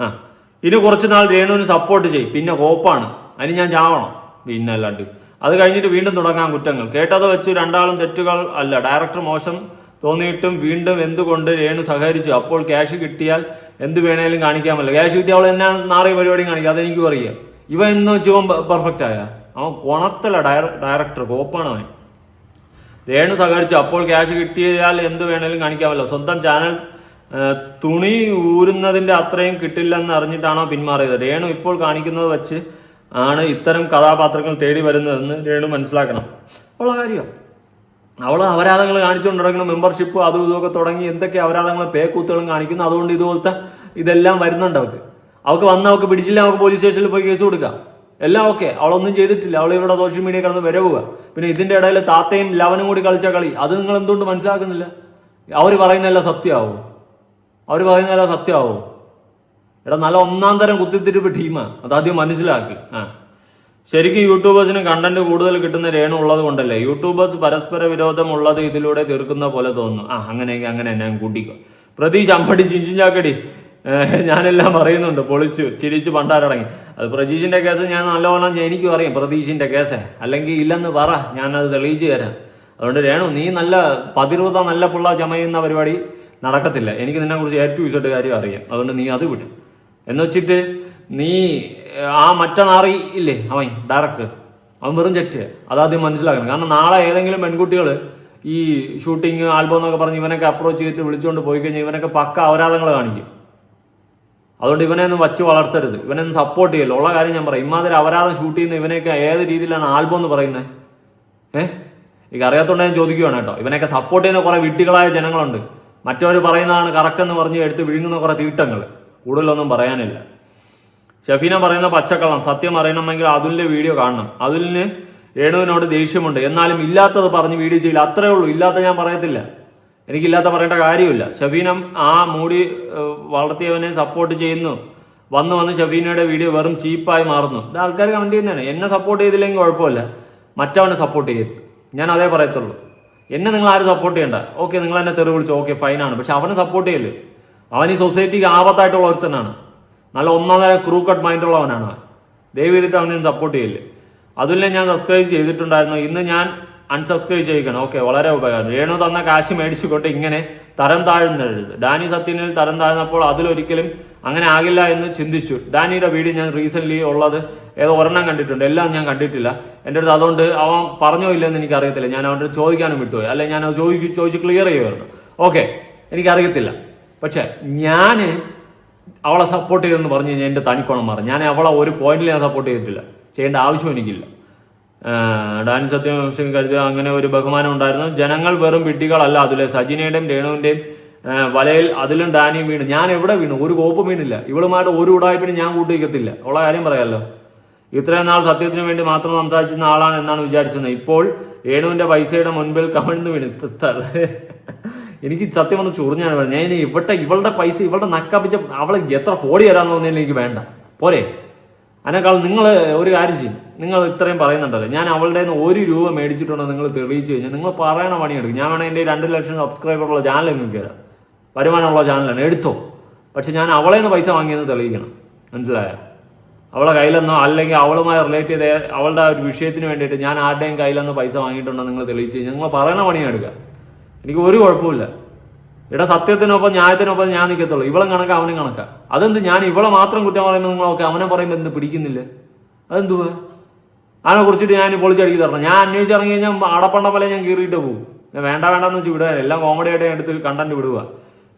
ഇനി കുറച്ച് നാൾ രേണുവിന് സപ്പോർട്ട് ചെയ്യും. പിന്നെ കോപ്പാണ്. അതിന് ഞാൻ ചാവണം. പിന്നെ അല്ലാണ്ട് അത് കഴിഞ്ഞിട്ട് വീണ്ടും തുടങ്ങാൻ കുറ്റങ്ങൾ. കേട്ടത് വെച്ച് രണ്ടാളും തെറ്റുകൾ അല്ല. ഡയറക്ടർ മോശം തോന്നിയിട്ടും വീണ്ടും എന്തുകൊണ്ട് രേണു സഹകരിച്ചു? അപ്പോൾ ക്യാഷ് കിട്ടിയാൽ എന്ത് വേണേലും കാണിക്കാമല്ലോ. ക്യാഷ് കിട്ടിയ അവൾ എന്നാ നാറിയ പരിപാടിയും കാണിക്കുക, അതെനിക്കും അറിയാം. ഇവ എന്ന് വെച്ചും പെർഫെക്റ്റ് ആയ അവൻ കൊണത്തല്ല ഡയറക്ടർ കോപ്പാണ് അവൻ. രേണു സഹകരിച്ചു, അപ്പോൾ ക്യാഷ് കിട്ടിയാൽ എന്ത് വേണേലും കാണിക്കാമല്ലോ. സ്വന്തം ചാനൽ തുണി ഊരുന്നതിന്റെ അത്രയും കിട്ടില്ലെന്ന് അറിഞ്ഞിട്ടാണോ പിന്മാറിയത്? രേണു ഇപ്പോൾ കാണിക്കുന്നത് വെച്ച് ആണ് ഇത്തരം കഥാപാത്രങ്ങൾ തേടി വരുന്നതെന്ന് രേണു മനസ്സിലാക്കണം. ഉള്ള കാര്യമാണ്. അവൾ അപരാധങ്ങൾ കാണിച്ചുകൊണ്ട് നടക്കുന്ന മെമ്പർഷിപ്പ് അതും ഇതുമൊക്കെ തുടങ്ങി എന്തൊക്കെ അപരാധങ്ങൾ പേക്കൂത്തുകളും കാണിക്കുന്നു. അതുകൊണ്ട് ഇതുപോലത്തെ ഇതെല്ലാം വരുന്നുണ്ട് അവൾക്ക് വന്ന് അവൾക്ക് പിടിച്ചില്ല, അവൾക്ക് പോലീസ് സ്റ്റേഷനിൽ പോയി കേസ് കൊടുക്കാം, എല്ലാം ഓക്കെ. അവളൊന്നും ചെയ്തിട്ടില്ല, അവൾ ഇവിടെ സോഷ്യൽ മീഡിയ കിടന്ന് വരവുക. പിന്നെ ഇതിന്റെ ഇടയിൽ താത്തയും ലവനും കൂടി കളിച്ച കളി അത് നിങ്ങൾ എന്തുകൊണ്ട് മനസ്സിലാക്കുന്നില്ല? അവർ പറയുന്നതെല്ലാം സത്യമാവും, എടാ നല്ല ഒന്നാം തരം കുത്തിത്തിരിപ്പ് ടീമാണ്, അതാദ്യം മനസ്സിലാക്കി. ശരിക്കും യൂട്യൂബേഴ്സിന് കണ്ടന്റ് കൂടുതൽ കിട്ടുന്ന രേണു ഉള്ളത് കൊണ്ടല്ലേ? യൂട്യൂബേഴ്സ് പരസ്പര വിരോധം ഉള്ളത് ഇതിലൂടെ തീർക്കുന്ന പോലെ തോന്നുന്നു. അങ്ങനെയെങ്കിൽ അങ്ങനെ ഞാൻ കൂട്ടിക്കോ. പ്രതീഷ് അമ്പടി ചിഞ്ചിഞ്ചാക്കടി ഞാനെല്ലാം പറയുന്നുണ്ട്, പൊളിച്ചു ചിരിച്ചു പണ്ടാരടങ്ങി. അത് പ്രതീഷിന്റെ കേസ് ഞാൻ നല്ലവണ്ണം എനിക്കും അറിയാം, പ്രതീഷിന്റെ കേസ് അല്ലെങ്കിൽ ഇല്ലെന്ന് പറ, ഞാനത് തെളിയിച്ചു തരാം. അതുകൊണ്ട് രേണു നീ നല്ല പതിർവത നല്ല പിള്ള ചമയുന്ന പരിപാടി നടക്കത്തില്ല. എനിക്ക് നിന്നെ കുറിച്ച് ഏറ്റവും ഇഷ്ട കാര്യം അറിയാം, അതുകൊണ്ട് നീ അത് വിടും. എന്ന് വെച്ചിട്ട് നീ ആ നാറി ഇല്ലേ അവൻ ഡയറക്ടർ, അവൻ വെറും ചെറ്റ്, അതാദ്യം മനസ്സിലാക്കണം. കാരണം നാളെ ഏതെങ്കിലും പെൺകുട്ടികൾ ഈ ഷൂട്ടിങ് ആൽബം എന്നൊക്കെ പറഞ്ഞ് ഇവനൊക്കെ അപ്രോച്ച് ചെയ്തിട്ട് വിളിച്ചുകൊണ്ട് പോയി കഴിഞ്ഞാൽ ഇവനൊക്കെ പക്ക അപരാധങ്ങൾ കാണിക്കും. അതുകൊണ്ട് ഇവനെ ഒന്നും വച്ച് വളർത്തരുത്, ഇവനൊന്നും സപ്പോർട്ട് ചെയ്യല്ലോ. ഉള്ള കാര്യം ഞാൻ പറയാം, ഇമാതിരി അപരാധം ഷൂട്ട് ചെയ്യുന്ന ഇവനെയൊക്കെ ഏത് രീതിയിലാണ് ആൽബം എന്ന് പറയുന്നത്? എനിക്ക് അറിയാത്തോണ്ട് ഞാൻ ചോദിക്കുകയാണ് കേട്ടോ. ഇവനൊക്കെ സപ്പോർട്ട് ചെയ്യുന്ന കുറെ വിഡ്ഢികളായ ജനങ്ങളുണ്ട്. മറ്റവർ പറയുന്നതാണ് കറക്റ്റ് എന്ന് പറഞ്ഞ് എടുത്ത് വിഴുങ്ങുന്ന കുറെ തീട്ടങ്ങൾ, കൂടുതലൊന്നും പറയാനില്ല. ഷഫീന പറയുന്ന പച്ചക്കള്ളം സത്യം അറിയണമെങ്കിൽ അതുലിന്റെ വീഡിയോ കാണണം. അതുലിന് രേണുവിനോട് ദേഷ്യമുണ്ട്, എന്നാലും ഇല്ലാത്തത് പറഞ്ഞ് വീഡിയോ ചെയ്യില്ല, അത്രേ ഉള്ളൂ. ഇല്ലാത്ത ഞാൻ പറയത്തില്ല, എനിക്കില്ലാത്ത പറയേണ്ട കാര്യമില്ല. ഷഫീന ആ മൂടി വളർത്തിയവനെ സപ്പോർട്ട് ചെയ്യുന്നു. വന്ന് ഷഫീനയുടെ വീഡിയോ വെറും ചീപ്പായി മാറുന്നു. ഇത് ആൾക്കാർ കമന്റ് ചെയ്യുന്നതാണ്. എന്നെ സപ്പോർട്ട് ചെയ്തില്ലെങ്കിൽ കുഴപ്പമില്ല, മറ്റവനെ സപ്പോർട്ട് ചെയ്യരുത്, ഞാൻ അതേ പറയത്തുള്ളൂ. എന്നെ നിങ്ങൾ ആരും സപ്പോർട്ട് ചെയ്യണ്ട, ഓക്കെ നിങ്ങൾ എന്നെ തെറി വിളിച്ചു, ഓക്കെ ഫൈനാണ്. പക്ഷെ അവനെ സപ്പോർട്ട് ചെയ്യല്ലേ, അവൻ ഈ സൊസൈറ്റിക്ക് ആപത്തായിട്ടുള്ള ഒരുത്തനാണ്, നല്ല ഒന്നാമതര ക്രൂക്കട്ട് മൈൻഡുള്ളവനാണ് അവൻ. ദയവ് ചെയ്തിട്ട് അവനെ സപ്പോർട്ട് ചെയ്യില്ലേ. അതുപോലെ ഞാൻ സബ്സ്ക്രൈബ് ചെയ്തിട്ടുണ്ടായിരുന്നു, ഇന്ന് ഞാൻ അൺസബ്സ്ക്രൈബ് ചെയ്യിക്കണം. ഓക്കെ, വളരെ ഉപകാരം. രേണു തന്ന കാശ് മേടിച്ചുകൊണ്ട് ഇങ്ങനെ തരം താഴ്ന്നരുത്. ഡാനി സത്യനിൽ തരം താഴ്ന്നപ്പോൾ അതിലൊരിക്കലും അങ്ങനെ ആകില്ല എന്ന് ചിന്തിച്ചു. ഡാനിയുടെ വീഡിയോ ഞാൻ റീസെന്റ് ഉള്ളത് ഏതോ ഒരെണ്ണം കണ്ടിട്ടുണ്ട്, എല്ലാം ഞാൻ കണ്ടിട്ടില്ല. എൻ്റെ അടുത്ത് അതുകൊണ്ട് അവൻ പറഞ്ഞോ ഇല്ലെന്ന് എനിക്കറിയത്തില്ല, ഞാൻ അവൻ്റെ ചോദിക്കാനും വിട്ടുപോയി, അല്ലെ ഞാൻ അത് ചോദിച്ച് ക്ലിയർ ചെയ്യുമായിരുന്നു. ഓക്കെ, എനിക്കറിയത്തില്ല. പക്ഷെ ഞാൻ അവളെ സപ്പോർട്ട് ചെയ്തെന്ന് പറഞ്ഞു കഴിഞ്ഞാൽ എൻ്റെ തനിക്കോണം മാറും. ഞാൻ അവളെ ഒരു പോയിന്റിൽ ഞാൻ സപ്പോർട്ട് ചെയ്തിട്ടില്ല, ചെയ്യേണ്ട ആവശ്യം എനിക്കില്ല. ഡാനി സത്യം കരുതുക, അങ്ങനെ ഒരു ബഹുമാനം ഉണ്ടായിരുന്നു. ജനങ്ങൾ വെറും വിഡ്ഢികളല്ല. അതിലെ സജിനയുടെയും രേണുവിന്റെയും വലയിൽ അതിലും ഡാനിയും വീണു. ഞാൻ എവിടെ വീണു? ഒരു കോപ്പും വീണില്ല. ഇവളുമായിട്ട് ഒരു ഉടായ്പിന് ഞാൻ കൂട്ടിക്കത്തില്ല, ഉള്ള കാര്യം പറയാമല്ലോ. ഇത്രയും നാൾ സത്യത്തിന് വേണ്ടി മാത്രം സംസാരിച്ചിരുന്ന ആളാണ് എന്നാണ് വിചാരിച്ചത്. ഇപ്പോൾ രേണുവിന്റെ പൈസയുടെ മുൻപിൽ കമഴ്ന്നു വീണ്. എനിക്ക് സത്യം ഒന്ന് ചൊറിഞ്ഞാണ് പറഞ്ഞത്. ഞാൻ ഇവളുടെ പൈസ ഇവളുടെ നക്കാപ്പിച്ച അവളെ എത്ര കോടി തരാന്ന് തോന്നിയാലും എനിക്ക് വേണ്ട, പോരെ. അതിനേക്കാൾ നിങ്ങൾ ഒരു കാര്യം ചെയ്യും, നിങ്ങൾ ഇത്രയും പറയുന്നുണ്ടല്ലോ, ഞാൻ അവളുടെ നിന്ന് 1 രൂപ മേടിച്ചിട്ടുണ്ടോ നിങ്ങൾ തെളിയിച്ചു കഴിഞ്ഞാൽ നിങ്ങൾ പറയണ പണിയെടുക്കും. ഞാൻ വേണമെങ്കിൽ എൻ്റെ 2 ലക്ഷം സബ്സ്ക്രൈബറുള്ള ചാനൽ നിങ്ങൾക്ക് തരാം, വരുമാനമുള്ള ചാനലാണ്, എടുത്തോ. പക്ഷെ ഞാൻ അവളെ നിന്ന് പൈസ വാങ്ങിയെന്ന് തെളിയിക്കണം, മനസ്സിലായോ? അവളെ കയ്യിലെന്നോ അല്ലെങ്കിൽ അവളുമായി റിലേറ്റ് ചെയ്ത അവളുടെ ഒരു വിഷയത്തിന് വേണ്ടിയിട്ട് ഞാൻ ആരുടെയും കയ്യിലെന്നോ പൈസ വാങ്ങിയിട്ടുണ്ടോ നിങ്ങൾ തെളിയിച്ചു കഴിഞ്ഞാൽ നിങ്ങൾ പറയണ പണിയെടുക്കുക, എനിക്ക് ഒരു കുഴപ്പമില്ല. ഇവിടെ സത്യത്തിനൊപ്പം ന്യായത്തിനൊപ്പം ഞാൻ നിൽക്കത്തുള്ളൂ. ഇവളും കണക്കാ അവനും കണക്കാ. അതെന്ത് ഞാൻ ഇവളെ മാത്രം കുറ്റം പറയുമ്പോൾ നിങ്ങളൊക്കെ അവനെ പറയുമ്പോൾ എന്ത് പിടിക്കുന്നില്ല? അതെന്തുവാ? അതിനെ കുറിച്ചിട്ട് ഞാൻ പൊളിച്ചടിക്കി തരണം. ഞാൻ അന്വേഷിച്ചിറങ്ങി കഴിഞ്ഞാൽ അടപ്പണ്ട പോലെ ഞാൻ കീറിയിട്ട് പോകും. ഞാൻ വേണ്ടെന്ന് വെച്ച് വിടുക, എല്ലാം കോമഡി ആയിട്ട് എടുത്ത് കണ്ടന്റ് വിടുക.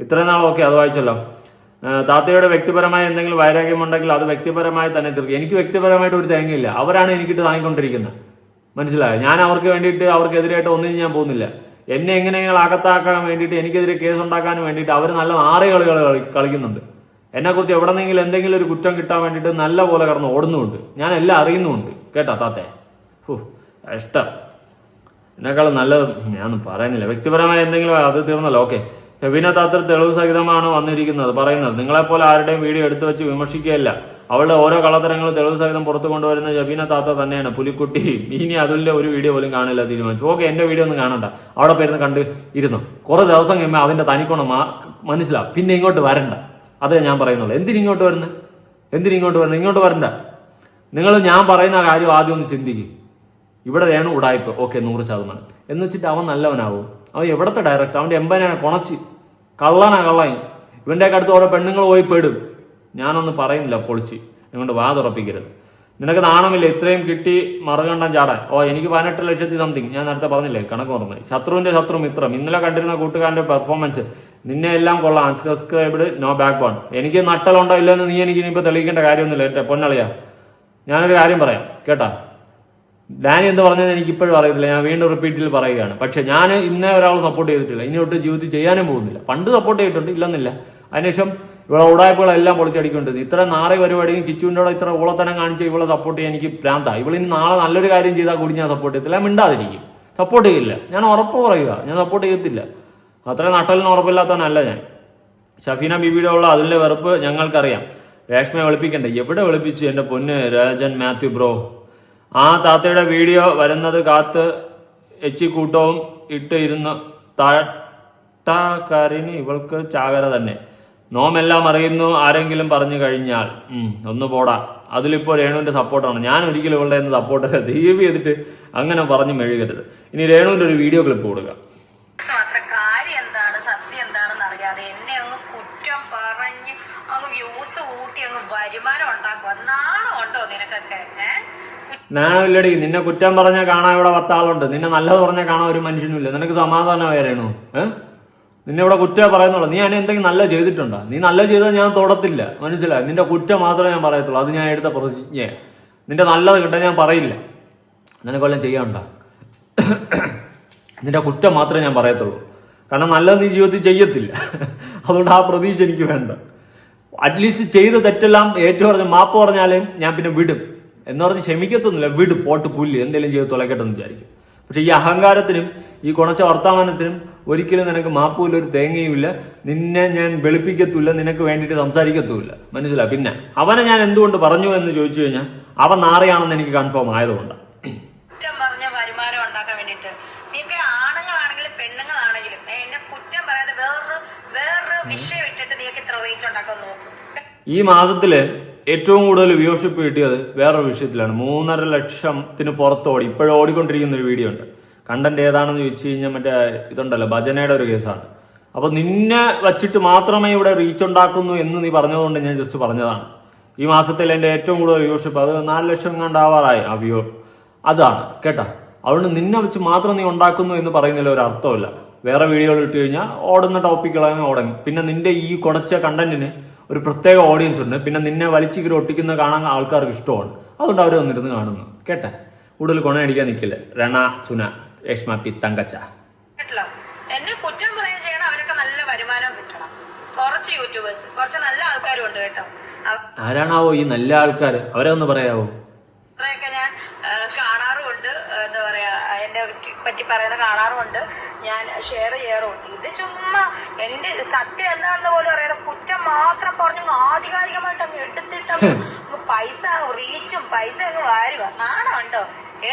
ഇത്രയും നാൾ ഓക്കെ, അത് വായിച്ചല്ലോ. താത്തയുടെ വ്യക്തിപരമായ എന്തെങ്കിലും വൈരാഗ്യമുണ്ടെങ്കിൽ അത് വ്യക്തിപരമായി തന്നെ തീർക്കും. എനിക്ക് വ്യക്തിപരമായിട്ട് ഒരു തേങ്ങയില്ല, അവരാണ് എനിക്കിട്ട് താങ്ങിക്കൊണ്ടിരിക്കുന്നത്, മനസ്സിലായോ? ഞാൻ അവർക്ക് വേണ്ടിയിട്ട് അവർക്കെതിരായിട്ട് ഒന്നിനും ഞാൻ പോകുന്നില്ല. എന്നെ എങ്ങനെയെങ്കിലും അകത്താക്കാൻ വേണ്ടിയിട്ട് എനിക്കെതിരെ കേസ് ഉണ്ടാക്കാൻ വേണ്ടിയിട്ട് അവർ നല്ല നാറി കളികൾ കളിക്കുന്നുണ്ട്. എന്നെക്കുറിച്ച് എവിടെന്നെങ്കിലും എന്തെങ്കിലും ഒരു കുറ്റം കിട്ടാൻ വേണ്ടിയിട്ട് നല്ല പോലെ കടന്ന് ഓടുന്നുമുണ്ട്. ഞാൻ എല്ലാം അറിയുന്നുമുണ്ട്, കേട്ടോ താത്തേ. ഇഷ്ടം എന്നെക്കാളും നല്ലത് ഞാനൊന്നും പറയാനില്ല. വ്യക്തിപരമായ എന്തെങ്കിലും അത് തീർന്നല്ലോ, ഓക്കെ. ഷബീന താത്ത തെളിവ് സഹിതമാണ് വന്നിരിക്കുന്നത് പറയുന്നത്. നിങ്ങളെപ്പോലെ ആരുടെയും വീഡിയോ എടുത്തു വെച്ച് വിമർശിക്കുകയല്ല. അവളുടെ ഓരോ കള്ളത്തരങ്ങളും തെളിവ് സഹിതം പുറത്തു കൊണ്ടുവരുന്ന ഷബീന താത്ത തന്നെയാണ്. പുലിക്കുട്ടി ഇനി അതുലിന്റെ ഒരു വീഡിയോ പോലും കാണില്ല തീരുമാനിച്ചു. ഓക്കെ, എന്റെ വീഡിയോ ഒന്നും കാണണ്ട, അവിടെ പേരുന്ന് കണ്ട് ഇരുന്നു. കുറെ ദിവസം കഴിയുമ്പോൾ അതിന്റെ തനിക്കോണം മനസ്സിലാവും, പിന്നെ ഇങ്ങോട്ട് വരണ്ട. അതേ ഞാൻ പറയുന്നുള്ളൂ. എന്തിനിങ്ങോട്ട് വരുന്നത്? ഇങ്ങോട്ട് വരണ്ട. നിങ്ങൾ ഞാൻ പറയുന്ന കാര്യം ആദ്യം ഒന്ന് ചിന്തിക്കും. ഇവിടെ രേണു ഉടായ്പ്, ഓക്കെ 100%. എന്ന് വെച്ചിട്ട് അവൻ നല്ലവനാവും? അവൻ എവിടത്തെ ഡയറക്ടർ? അവൻ്റെ എമ്പനാണ് കൊണച്ച് കള്ളൻ. ഇവൻ്റെയൊക്കെ അടുത്ത് ഓരോ പെണ്ണുങ്ങൾ പോയി പെടും. ഞാനൊന്നും പറയുന്നില്ല പൊളിച്ച്, നിങ്ങളുടെ വാ തുറപ്പിക്കരുത്. നിനക്ക് നാണമില്ല ഇത്രയും കിട്ടി മറുകണ്ടം ചാടാൻ? എനിക്ക് 18 ലക്ഷത്തി സംതിങ്, ഞാൻ നേരത്തെ പറഞ്ഞില്ലേ കണക്ക് പറഞ്ഞത്. ശത്രുവിന്റെ ശത്രു മിത്രം. ഇന്നലെ കണ്ടിരുന്ന കൂട്ടുകാരന്റെ പെർഫോമൻസ് നിന്നെ എല്ലാം കൊള്ളാം. Unsubscribed, no back bone. എനിക്ക് നട്ടലുണ്ടോ ഇല്ലെന്ന് നീ എനിക്ക് ഇനിയിപ്പോൾ തെളിയിക്കേണ്ട കാര്യമൊന്നുമില്ല എൻ്റെ പൊന്നളിയാ. ഞാനൊരു കാര്യം പറയാം കേട്ടാ. ഡാനി എന്ത് പറഞ്ഞതെന്ന് എനിക്ക് ഇപ്പോഴും അറിയത്തില്ല, ഞാൻ വീണ്ടും റിപ്പീറ്റിൽ പറയുകയാണ്. പക്ഷെ ഞാൻ ഇന്നേ ഒരാൾ സപ്പോർട്ട് ചെയ്തിട്ടില്ല, ഇനി ഒട്ടും ജീവിതത്തിൽ ചെയ്യാനും പോകുന്നില്ല. പണ്ട് സപ്പോർട്ട് ചെയ്തിട്ടുണ്ട്, ഇല്ലെന്നില്ല. അതിനുശേഷം ഇവിടെ ഉടായ്പകളെല്ലാം പൊളിച്ചടിക്കൊണ്ടിരുന്നു. ഇത്ര നാറി പരിപാടിയും കിച്ചുവിൻ്റെ കൂടെ ഇത്ര ഊളത്തനം കാണിച്ച ഇവളെ സപ്പോർട്ട് ചെയ്യാൻ എനിക്ക് പ്രാന്താ. ഇവളിനി നാളെ നല്ലൊരു കാര്യം ചെയ്താൽ കൂടി ഞാൻ സപ്പോർട്ട് ചെയ്യത്തില്ല, മിണ്ടാതിരിക്കും. സപ്പോർട്ട് ചെയ്യില്ല, ഞാൻ ഉറപ്പ് പറയുക, ഞാൻ സപ്പോർട്ട് ചെയ്യത്തില്ല. അത്രയും നട്ടലിന് ഉറപ്പില്ലാത്തവനല്ല ഞാൻ. ഷഫീന ബീബിയുടെ ഉള്ള അതിൻ്റെ വെറുപ്പ് ഞങ്ങൾക്കറിയാം. രേഷ്മയെ വെളുപ്പിക്കണ്ടേ? എവിടെ വെളുപ്പിച്ചു എൻ്റെ പൊന്ന് രാജൻ മാത്യു ബ്രോ? ആ താത്തയുടെ വീഡിയോ വരുന്നത് കാത്ത് എച്ചിക്കൂട്ടവും ഇട്ട് ഇരുന്ന് താട്ടാക്കാരിന് ഇവൾക്ക് ചാകര തന്നെ. നോമെല്ലാം അറിയുന്നു ആരെങ്കിലും പറഞ്ഞു കഴിഞ്ഞാൽ ഒന്ന് പോടാ. അതിലിപ്പോൾ രേണുവിൻ്റെ സപ്പോർട്ടാണ്. ഞാൻ ഒരിക്കലും ഇവളുടെ എന്ന് സപ്പോർട്ടല്ല. ദയവ് ചെയ്തിട്ട് അങ്ങനെ പറഞ്ഞു മെഴുകരുത്. ഇനി രേണുവിൻ്റെ ഒരു വീഡിയോ ക്ലിപ്പ് കൊടുക്കുക. കാര്യം എന്താണ്, സത്യം എന്താണെന്ന് അറിയാതെ എന്നെ അങ്ങ് കുറ്റം പറഞ്ഞ് അങ്ങ് വ്യൂസ് കൂട്ടി അങ്ങ് വരുമാനം ഉണ്ടാക്കുക. നാണം ഉണ്ടോ നിനക്കൊക്കെ? നാണമില്ലടി. നിന്നെ കുറ്റം പറഞ്ഞാൽ കാണാൻ ഇവിടെ 10 ആളുണ്ട്. നിന്നെ നല്ലത് പറഞ്ഞാൽ കാണാൻ ഒരു മനുഷ്യനുമില്ല. നിനക്ക് സമാധാനമായി രേണു? നിന്നെ ഇവിടെ കുറ്റം പറയുന്നുള്ളൂ. നീ അതിനെ എന്തെങ്കിലും നല്ല ചെയ്തിട്ടുണ്ടോ? നീ നല്ല ചെയ്താൽ ഞാൻ തൊടത്തില്ല, മനസ്സിലായി? നിന്റെ കുറ്റം മാത്രമേ ഞാൻ പറയത്തുള്ളൂ. അത് ഞാൻ എടുത്ത പ്രതിജ്ഞ. നിന്റെ നല്ലത് കിട്ടാൻ ഞാൻ പറയില്ല. നിനക്കൊല്ലം ചെയ്യാനുണ്ടോ? നിന്റെ കുറ്റം മാത്രമേ ഞാൻ പറയത്തുള്ളൂ. കാരണം നല്ലത് നീ ജീവിതത്തിൽ ചെയ്യത്തില്ല. അതുകൊണ്ട് ആ പ്രതീക്ഷ എനിക്ക് വേണ്ട. അറ്റ്ലീസ്റ്റ് ചെയ്ത തെറ്റെല്ലാം ഏറ്റവും മാപ്പ് പറഞ്ഞാലും ഞാൻ പിന്നെ വിടും എന്ന് പറഞ്ഞ് ക്ഷമിക്കത്തൊന്നുമില്ല. വിടും, പോട്ട് പുല്ല്, എന്തെങ്കിലും ചെയ്ത് തുലക്കട്ടെന്ന് വിചാരിക്കും. പക്ഷെ ഈ അഹങ്കാരത്തിനും ഈ കുണച്ച വർത്തമാനത്തിനും ഒരിക്കലും നിനക്ക് മാപ്പൂല്ല, ഒരു തേങ്ങയുമില്ല. നിന്നെ ഞാൻ വെളുപ്പിക്കത്തുമില്ല, നിനക്ക് വേണ്ടിയിട്ട് സംസാരിക്കത്തുമില്ല, മനസ്സിലായി? പിന്നെ അവനെ ഞാൻ എന്തുകൊണ്ട് പറഞ്ഞു എന്ന് ചോദിച്ചു കഴിഞ്ഞാൽ അവൻ നാറിയാണെന്ന് എനിക്ക് കൺഫേം ആയതുകൊണ്ടാണ്. കുറ്റം പറഞ്ഞ വരുമാനം ഉണ്ടാക്കാൻ വേണ്ടിട്ട് നീക്ക് ആണുങ്ങളാണെങ്കിലും പെണ്ണുങ്ങളാണെങ്കിലും എന്നെ കുറ്റം പറയാതെ വേറൊരു വിഷയം ഇട്ടിട്ട് നീക്ക് ഇത്ര റീച്ച് ഉണ്ടാക്കാൻ നോക്കും. ഈ മാസത്തില് ഏറ്റവും കൂടുതൽ വ്യൂഷിപ്പ് കിട്ടിയത് വേറൊരു വിഷയത്തിലാണ്. 3.5 ലക്ഷത്തിന് പുറത്ത് ഓടി ഇപ്പോഴും ഓടിക്കൊണ്ടിരിക്കുന്ന ഒരു വീഡിയോ ഉണ്ട്. കണ്ടന്റ് ഏതാണെന്ന് ചോദിച്ചു കഴിഞ്ഞാൽ മറ്റേ ഇതുണ്ടല്ലോ ഭജനയുടെ ഒരു കേസാണ്. അപ്പൊ നിന്നെ വച്ചിട്ട് മാത്രമേ ഇവിടെ റീച്ച് ഉണ്ടാക്കുന്നു എന്ന് നീ പറഞ്ഞതുകൊണ്ട് ഞാൻ ജസ്റ്റ് പറഞ്ഞതാണ്. ഈ മാസത്തിൽ എൻ്റെ ഏറ്റവും കൂടുതൽ വ്യൂഷിപ്പ് അത് 4 ലക്ഷം കണ്ടാവാറായി ആ വ്യൂ. അതാണ് കേട്ടാ. അതുകൊണ്ട് നിന്നെ വെച്ച് മാത്രം നീ ഉണ്ടാക്കുന്നു എന്ന് പറയുന്നതിൽ ഒരു അർത്ഥമില്ല. വേറെ വീഡിയോകൾ ഇട്ട് കഴിഞ്ഞാൽ ഓടുന്ന ടോപ്പിക്കുകളാണ് ഓടങ്ങും. പിന്നെ നിന്റെ ഈ കുണച്ച കണ്ടന്റിന് ഒരു പ്രത്യേക ഓഡിയൻസ് ഉണ്ട്. പിന്നെ നിന്നെ വലിച്ചിക്കറി ഒട്ടിക്കുന്ന കാണാൻ ആൾക്കാർക്ക് ഇഷ്ടമാണ്. അതുകൊണ്ട് അവർ വന്നിരുന്ന് കാണുന്നു കേട്ടെ. കൂടുതൽ കൊണയടിക്കാൻ നിൽക്കില്ല. രണ സുന രേഷ്മ പി തങ്കച്ച. എന്നെ കുറ്റം പറയുകയും ചെയ്യണം. അവരൊക്കെ നല്ല വരുമാനം കിട്ടണം. കുറച്ച് യൂട്യൂബേഴ്സ്, കുറച്ച് നല്ല ആൾക്കാരും ഉണ്ട് കേട്ടോ. ആരാണാവോ ഈ നല്ല ആൾക്കാർ? അവരെ ഒന്ന് പറയാവോ? അവരെയൊക്കെ ഞാൻ കാണാറുമുണ്ട്. എന്താ പറയാ, എന്നെ പറ്റി പറയുന്ന കാണാറുമുണ്ട്, ഞാൻ ഷെയർ ചെയ്യാറുമുണ്ട്. ഇത് ചുമ്മാ എന്റെ സത്യം എന്താണെന്ന് പോലും അറിയാതെ കുറ്റം മാത്രം പറഞ്ഞു ആധികാരികമായിട്ട് അങ്ങ് എടുത്തിട്ട് പൈസ റീച്ചും പൈസ അങ്ങ് വാരുക. നാണമുണ്ടോ?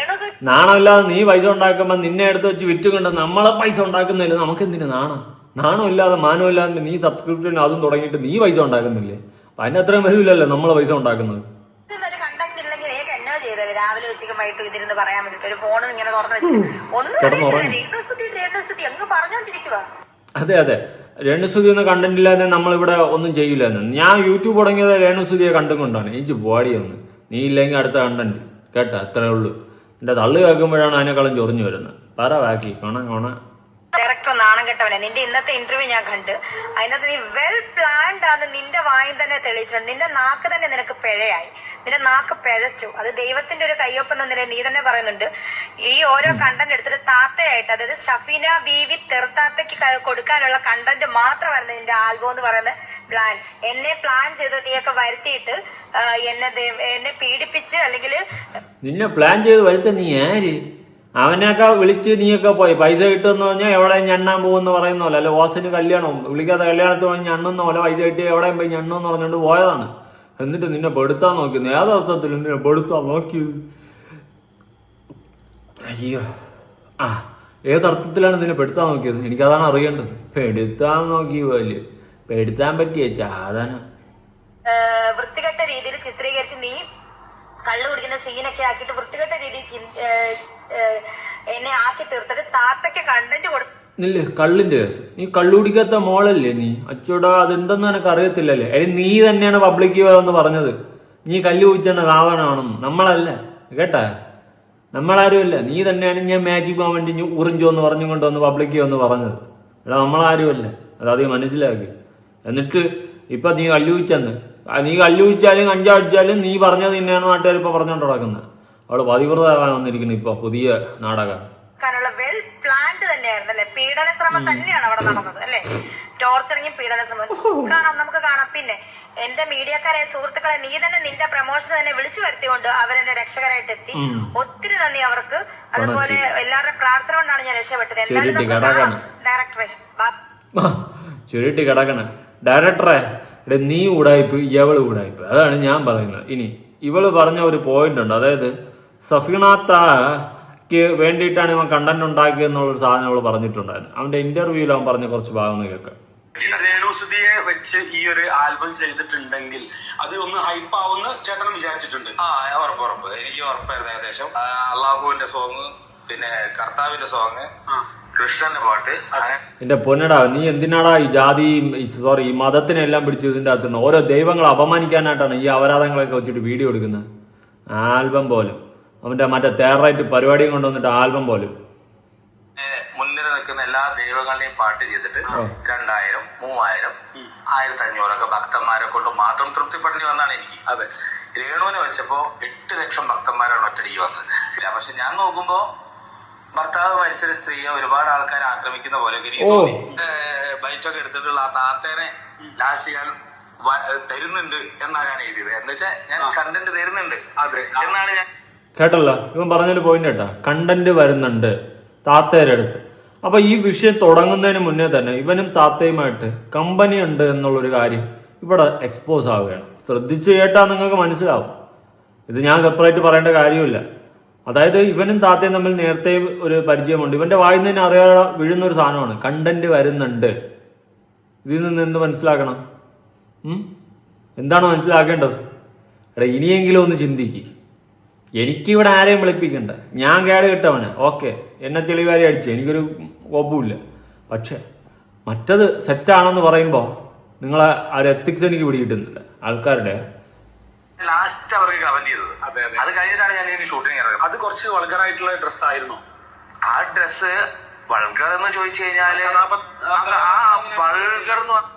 നാണമില്ലാതെ നീ പൈസ ഉണ്ടാക്കുമ്പോ നിന്നെ എടുത്ത് വെച്ച് വിറ്റും കൊണ്ട് നമ്മളെ പൈസ ഉണ്ടാക്കുന്നില്ല. നമുക്ക് എന്തിനു നാണമില്ലാതെ മാനമില്ലാതെ നീ സബ്സ്ക്രിപ്ഷൻ അതും തുടങ്ങിയിട്ട് നീ പൈസ ഉണ്ടാക്കുന്നില്ലേ? അപ്പൊ അതിന്റെ അത്രയും വരില്ലല്ലോ നമ്മളെ പൈസ ഉണ്ടാക്കുന്നത്. രാവിലെ ഉച്ചയ്ക്ക് വൈകിട്ട് ഇതിരുന്ന് പറയാൻ വേണ്ടിട്ട് ഒരു ഫോൺ ഇങ്ങനെ തുറന്നു വെച്ച് ഒന്നും പറഞ്ഞോണ്ടിരിക്കുക. അതെ രേണുസുതി എന്ന കണ്ടന്റ് ഇല്ലാതെ നമ്മളിവിടെ ഒന്നും ചെയ്യില്ലെന്ന്. ഞാൻ യൂട്യൂബ് തുടങ്ങിയത് രേണുസുതിയെ കണ്ടും കൊണ്ടാണ്. എനിക്ക് ബോഡിയൊന്ന് നീ ഇല്ലെങ്കിൽ അടുത്ത കണ്ടന്റ് കേട്ടാ, അത്രേ ഉള്ളൂ. എന്റെ തള്ളു കേൾക്കുമ്പോഴാണ് അതിനേക്കാളും ചൊറിഞ്ഞു വരുന്നത്. പറ ബാക്കി കൊണ ഡയറക്ടർ നാണം കെട്ടവനെ. നിന്റെ ഇന്നത്തെ ഇന്റർവ്യൂ ഞാൻ കണ്ട്. അതിനകത്ത് നീ വെൽ പ്ലാൻഡ് ആണ്. നിന്റെ വായും തന്നെ തെളിയിച്ചിട്ടുണ്ട്. നിന്റെ നാക്ക് തന്നെ നിനക്ക് പിഴയായി. നിന്റെ നാക്ക് പിഴച്ചു. അത് ദൈവത്തിന്റെ ഒരു കയ്യൊപ്പം തന്നെ നീ തന്നെ പറയുന്നുണ്ട്. ഈ ഓരോ കണ്ടന്റ് എടുത്തിട്ട് താത്തയായിട്ട്, അതായത് ഷഫീന ബീവി തെറുത്താത്തയ്ക്ക് കൊടുക്കാനുള്ള കണ്ടന്റ് മാത്രമായിരുന്നു നിന്റെ ആൽബം എന്ന് പറയുന്ന പ്ലാൻ. എന്നെ പ്ലാൻ ചെയ്ത് നീയൊക്കെ വരുത്തിയിട്ട് എന്നെ പീഡിപ്പിച്ച് അല്ലെങ്കിൽ നിന്നെ പ്ലാൻ ചെയ്ത് വരുത്ത നീ ആര്? അവനെയൊക്കെ വിളിച്ച് നീയൊക്കെ പോയി പൈസ കിട്ടുമെന്ന് പറഞ്ഞാൽ എവിടെ ഞണ്ണാൻ പോകുമെന്ന് പറയുന്ന പോലെ, അല്ലെ ഓസിന് കല്യാണം വിളിക്കാതെ കല്യാണത്തിന് പോയി ഞണ്ണുന്ന പോലെ പൈസ കിട്ടി എവിടെയും പോയി ഞണ്ണെന്ന് പറഞ്ഞുകൊണ്ട് പോയതാണ്. എന്നിട്ട് നിന്നെ പെടുത്താൻ നോക്കിയത്. ഏതർത്ഥത്തിൽ നിന്നെ പെടുത്താൻ നോക്കിയത്? അയ്യോ ഏതർത്ഥത്തിലാണ് നിന്നെ പെടുത്താൻ നോക്കിയത്? എനിക്കതാണ് അറിയേണ്ടത്. പെടുത്താൻ നോക്കി പോലെ പെടുത്താൻ പറ്റിയ സാധന വൃത്തികെട്ട രീതിയിൽ ചിത്രീകരിച്ച് നീ കള്ളു കുടിക്കുന്ന സീനൊക്കെ ആക്കിയിട്ട് വൃത്തികെട്ട രീതിയിൽ എന്നെ ആക്കി തീർത്തിട്ട് താത്തയ്ക്ക് കണ്ടന്റ് ഇല്ല, കള്ളിന്റെ കേസ്. നീ കള്ളു കുടിക്കാത്ത മോളല്ലേ നീ? അച്ചോടാ, അതെന്തെന്ന് എനിക്ക് അറിയത്തില്ലല്ലേ. നീ തന്നെയാണ് പബ്ലിക് എന്ന് പറഞ്ഞത് നീ കല്ല് കുടിച്ചെന്ന സാധനമാണെന്ന്. നമ്മളല്ല കേട്ടാ, നമ്മളാരുമല്ല. നീ തന്നെയാണ് ഞാൻ മാജിക് പോകാൻ വേണ്ടി ഉറിഞ്ചോ എന്ന് പറഞ്ഞും കൊണ്ടുവന്ന് പബ്ലിക് എന്ന് പറഞ്ഞത്. നമ്മളാരുമല്ല, അതധികം മനസ്സിലാക്കി. എന്നിട്ട് ഇപ്പൊ നീ കല്ല് കുടിച്ചെന്ന്, നീ കല്ല് കുടിച്ചാലും കഞ്ചാ അടിച്ചാലും നീ പറഞ്ഞത് തന്നെയാണ് നാട്ടുകാർ ഇപ്പൊ പറഞ്ഞോണ്ട് നടക്കുന്നത്. അവള് പതിവ്രതമാകാൻ വന്നിരിക്കുന്നു ഇപ്പൊ പുതിയ നാടകം. വെൽ പ്ലാൻഡ് തന്നെയായിരുന്നു അല്ലെ, പീഡന ശ്രമം തന്നെയാണ് അവിടെ നടന്നത് അല്ലെ, ടോർച്ചറിങ് പീഡന ശ്രമം കാണാം, നമുക്ക് കാണാം. പിന്നെ എന്റെ മീഡിയക്കാരെ സുഹൃത്തുക്കളെ, നീ തന്നെ നിന്റെ പ്രമോഷൻ തന്നെ വിളിച്ചു വരുത്തിക്കൊണ്ട് അവരെന്റെ രക്ഷകരായിട്ട് എത്തി. ഒത്തിരി നന്ദി അവർക്ക്. അതുപോലെ എല്ലാവരുടെ പ്രാർത്ഥന കൊണ്ടാണ് ഞാൻ രക്ഷപ്പെട്ടത്. എന്തായാലും ഡയറക്ടറെ ചുരുട്ടി കിടക്കണ ഡയറക്ടറെ, നീ ഉടായിപ്പ്, ഇവള് ഉടായിപ്പ്. അതാണ് ഞാൻ പറയുന്നത്. ഇനി ഇവള് പറഞ്ഞ ഒരു പോയിന്റ് ഉണ്ട്, അതായത് സഫീനാത്തക്ക് വേണ്ടിയിട്ടാണ് ഇവൻ കണ്ടന്റ് ഉണ്ടാക്കിയെന്നുള്ളൊരു സാധനം അവള് പറഞ്ഞിട്ടുണ്ടായിരുന്നു. അവന്റെ ഇന്റർവ്യൂവിൽ അവൻ പറഞ്ഞ കുറച്ച് ഭാഗങ്ങൾ കേൾക്കാം. ഈ രേണുസുതിയെ വെച്ച് ഈ ഒരു ആൽബം ചെയ്തിട്ടുണ്ടെങ്കിൽ അത് ഒന്ന് ഹൈപ്പ് ആവുന്ന ചേട്ടൻ വിചാരിച്ചിട്ടുണ്ട്. ഉറപ്പ് എനിക്ക് ഉറപ്പായിരുന്നു. ഏകദേശം അള്ളാഹുവിന്റെ സോങ്, പിന്നെ കർത്താവിന്റെ സോങ്, കൃഷ്ണന്റെ പാട്ട്. എന്റെ പൊന്നടാ, നീ എന്തിനാടാ ഈ ജാതി ഈ മതത്തിനെല്ലാം പിടിച്ച് ഇതിന്റെ അകത്തുനിന്ന് ഓരോ ദൈവങ്ങളെ അപമാനിക്കാനായിട്ടാണ് ഈ അപരാധങ്ങളൊക്കെ വെച്ചിട്ട് വീഡിയോ എടുക്കുന്നത്? ആൽബം പോലും അവന്റെ മറ്റേ തേറായിട്ട് പരിപാടിയും കൊണ്ടുവന്നിട്ട് ആൽബം പോലും മുന്നിൽ നിൽക്കുന്ന എല്ലാ ദൈവങ്ങളുടെയും പാട്ട് ചെയ്തിട്ട് 2000, 3000, 1500 ഭക്തന്മാരെ കൊണ്ട് മാത്രം തൃപ്തിപ്പെടേണ്ടി വന്നാണ് എനിക്ക്. അതെ, രേണുവിനെ വെച്ചപ്പോ 8 ലക്ഷം ഭക്തന്മാരാണ് ഒറ്റടിക്ക് വന്നത്. പക്ഷെ ഞാൻ നോക്കുമ്പോ ഭർത്താവ് മരിച്ചൊരു സ്ത്രീയെ ഒരുപാട് ആൾക്കാർ ആക്രമിക്കുന്ന പോലെ എനിക്ക് തോന്നി. ബൈറ്റൊക്കെ എടുത്തിട്ടുള്ള ആ താത്തേനെ ലാസ്റ്റ് ഞാൻ തരുന്നുണ്ട് എന്നാണ് ഞാൻ എഴുതിയത്. എന്ന് വെച്ചാൽ ഞാൻ കണ്ടന്റ് തരുന്നുണ്ട് അത് എന്നാണ് ഞാൻ കേട്ടല്ലോ. ഇവൻ പറഞ്ഞൊരു പോയിന്റ് കേട്ടാ, കണ്ടന്റ് വരുന്നുണ്ട് താത്തേരുടെ അടുത്ത്. അപ്പൊ ഈ വിഷയം തുടങ്ങുന്നതിന് മുന്നേ തന്നെ ഇവനും താത്തയുമായിട്ട് കമ്പനി ഉണ്ട് എന്നുള്ളൊരു കാര്യം ഇവിടെ എക്സ്പോസ് ആവുകയാണ്. ശ്രദ്ധിച്ച് കേട്ടാൽ നിങ്ങൾക്ക് മനസ്സിലാവും. ഇത് ഞാൻ സെപ്പറേറ്റ് പറയേണ്ട കാര്യമില്ല. അതായത് ഇവനും താത്തയും തമ്മിൽ നേരത്തെ ഒരു പരിചയമുണ്ട്. ഇവന്റെ വായിൽ നിന്ന് തന്നെ അറിയാതെ വീഴുന്ന ഒരു സാധനമാണ് കണ്ടന്റ് വരുന്നുണ്ട്. ഇതിൽ നിന്ന് എന്ത് മനസ്സിലാക്കണം? എന്താണ് മനസ്സിലാക്കേണ്ടത്? ഇനിയെങ്കിലും ഒന്ന് ചിന്തിക്കുക. എനിക്കിവിടെ ആരെയും വിളിപ്പിക്കണ്ട, ഞാൻ കേട് കിട്ടവന്. ഓക്കെ, എന്നെ ചെളിവാരി അടിച്ചു, എനിക്കൊരു കോപ്പുമില്ല. പക്ഷെ മറ്റത് സെറ്റാണെന്ന് പറയുമ്പോൾ നിങ്ങളെ ആ ഒരു എത്തിക്സ് എനിക്ക് പിടികിട്ടുന്നില്ല ആൾക്കാരുടെ. ലാസ്റ്റ് അവർക്ക് കമന്റ് ചെയ്തത് അത് കഴിഞ്ഞിട്ടാണ് ഞാൻ ഈ ഷൂട്ടിങ് ഇറങ്ങുന്നത്. അത് കുറച്ച് വൾഗറായിട്ടുള്ള ഡ്രസ് ആയിരുന്നു. ആ ഡ്രസ്സ് വൾഗർ എന്ന് ചോദിച്ചു കഴിഞ്ഞാല്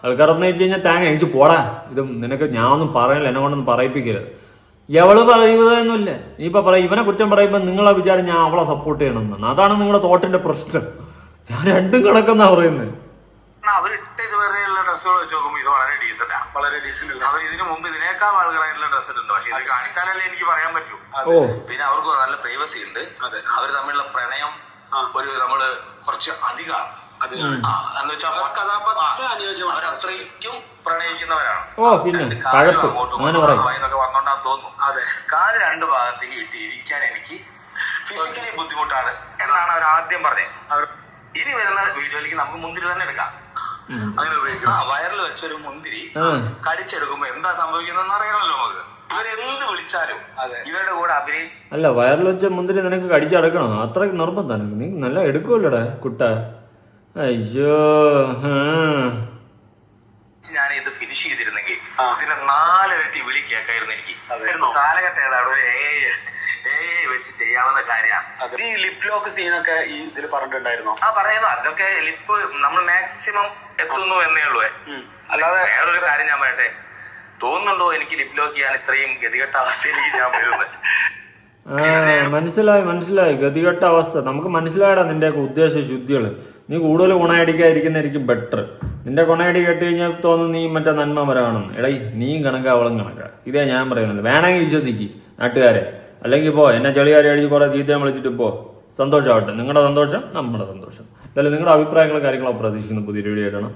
വൾഗർ എന്ന് വെച്ച് കഴിഞ്ഞാൽ തേങ്ങ എനിക്ക് പോടാ. ഇത് നിനക്ക് ഞാൻ ഒന്നും പറയണില്ല, എന്നെ കൊണ്ടൊന്നും പറയിപ്പിക്കരുത്. എവള് പറയുന്നതൊന്നുമില്ല. ഇനിയിപ്പോ പറയും ഇവനെ കുറ്റം പറയുമ്പോ നിങ്ങളെ വിചാരം ഞാൻ അവളെ സപ്പോർട്ട് ചെയ്യണമെന്നാണ്. അതാണ് നിങ്ങളുടെ തോട്ടിന്റെ പ്രശ്നം. ഞാൻ രണ്ടും കണക്കെന്നാ പറയുന്നത്. അവരിട്ട് ഇതുവരെയുള്ള ഡ്രസ്സുകൾ വെച്ച് നോക്കുമ്പോൾ ഇത് വളരെ ഡീസന്റാ, വളരെ ഡീസന്റ്. അവർ ഇതിനു മുമ്പ് ഇതിനേക്കാൾ വൾഗറായിട്ടുള്ള ഡ്രസ്സ് ഇട്ടുണ്ട്. പക്ഷെ ഇത് കാണിച്ചാലല്ലേ എനിക്ക് പറയാൻ പറ്റൂ. പിന്നെ അവർക്ക് നല്ല പ്രൈവസി ഉണ്ട്. അവർ തമ്മിലുള്ള പ്രണയം ഒരു നമ്മള് കുറച്ച് അധികമാണ്. അത് എന്ന് വെച്ചാൽ അവരത്രയ്ക്കും പ്രണയിക്കുന്നവരാണ്. എന്നൊക്കെ പറഞ്ഞോണ്ടാ തോന്നുന്നു. അതെ, കാല് 2 ഭാഗത്തേക്ക് ഇട്ട് ഇരിക്കാൻ എനിക്ക് ഫിസിക്കലി ബുദ്ധിമുട്ടാണ് എന്നാണ് അവർ ആദ്യം പറഞ്ഞത്. ഇനി വരുന്ന വീഡിയോയിലേക്ക് നമുക്ക് മുന്തിരി തന്നെ എടുക്കാം. അങ്ങനെ ഉപയോഗിക്കാം. വയറിൽ വെച്ചൊരു മുന്തിരി കടിച്ചെടുക്കുമ്പോ എന്താ സംഭവിക്കുന്നതെന്ന് അറിയണമല്ലോ നമുക്ക്. ഇവരെന്ത് വിളിച്ചാലും ഇവരുടെ കൂടെ അല്ല, വയറിൽ വെച്ച മുന്തിരി നിനക്ക് കടിച്ചടക്കണം, അത്രയ്ക്ക് നിർബന്ധമാണ്. നീ നല്ല എടുക്കുമല്ലോടെ കുട്ട. അയ്യോ, ഞാൻ ഇത് ഫിനിഷ് ചെയ്തിരുന്നെങ്കിൽ ഇതിന്റെ 4 ഇരട്ടി വിളി കേൾക്കായിരുന്നു എനിക്ക്. കാലഘട്ടം ഏതാണ് ഒരു വെച്ച് ചെയ്യാവുന്ന കാര്യമാണ്. ഈ ലിപ് ലോക്ക് സീനൊക്കെ ഈ ഇതിൽ പറഞ്ഞിട്ടുണ്ടായിരുന്നു. പറയുന്നു അതൊക്കെ ലിപ്പ് നമ്മൾ മാക്സിമം എത്തുന്നു എന്നേ ഉള്ളൂ. അല്ലാതെ വേറൊരു കാര്യം ഞാൻ പറയട്ടെ, തോന്നുന്നുണ്ടോ എനിക്ക് ലിപ് ലോക്ക് ചെയ്യാൻ ഇത്രയും ഗതികെട്ട അവസ്ഥയിലേക്ക് ഞാൻ വരുന്നത്? മനസ്സിലായി ഗതികെട്ട അവസ്ഥ നമുക്ക് മനസ്സിലായടാ. നിന്റെ ഉദ്ദേശ ശുദ്ധികള് നീ കൂടുതൽ ഗുണയടിക്കാതിരിക്കുന്നതായിരിക്കും ബെറ്റർ. നിന്റെ ഗുണയടി കേട്ട് കഴിഞ്ഞാൽ തോന്നുന്നു നീ മറ്റേ നന്മ മരമാണെന്ന്. നീ കണക്കാ അവളും കണക്കാ. ഇതേ ഞാൻ പറയുന്നത്. വേണമെങ്കിൽ വിശ്വസിക്ക് നാട്ടുകാരെ, അല്ലെങ്കിൽ പോ എന്നെ ചെളികാരി അടിച്ച് കുറെ ചീത്തയും വിളിച്ചിട്ട് പോ. സന്തോഷമാവട്ടെ, നിങ്ങളുടെ സന്തോഷം നമ്മുടെ സന്തോഷം. എന്തായാലും നിങ്ങളുടെ അഭിപ്രായങ്ങളും കാര്യങ്ങളൊക്കെ പ്രതീക്ഷിക്കുന്നു. പുതിയ വീഡിയോ ആയിട്ടാണ്.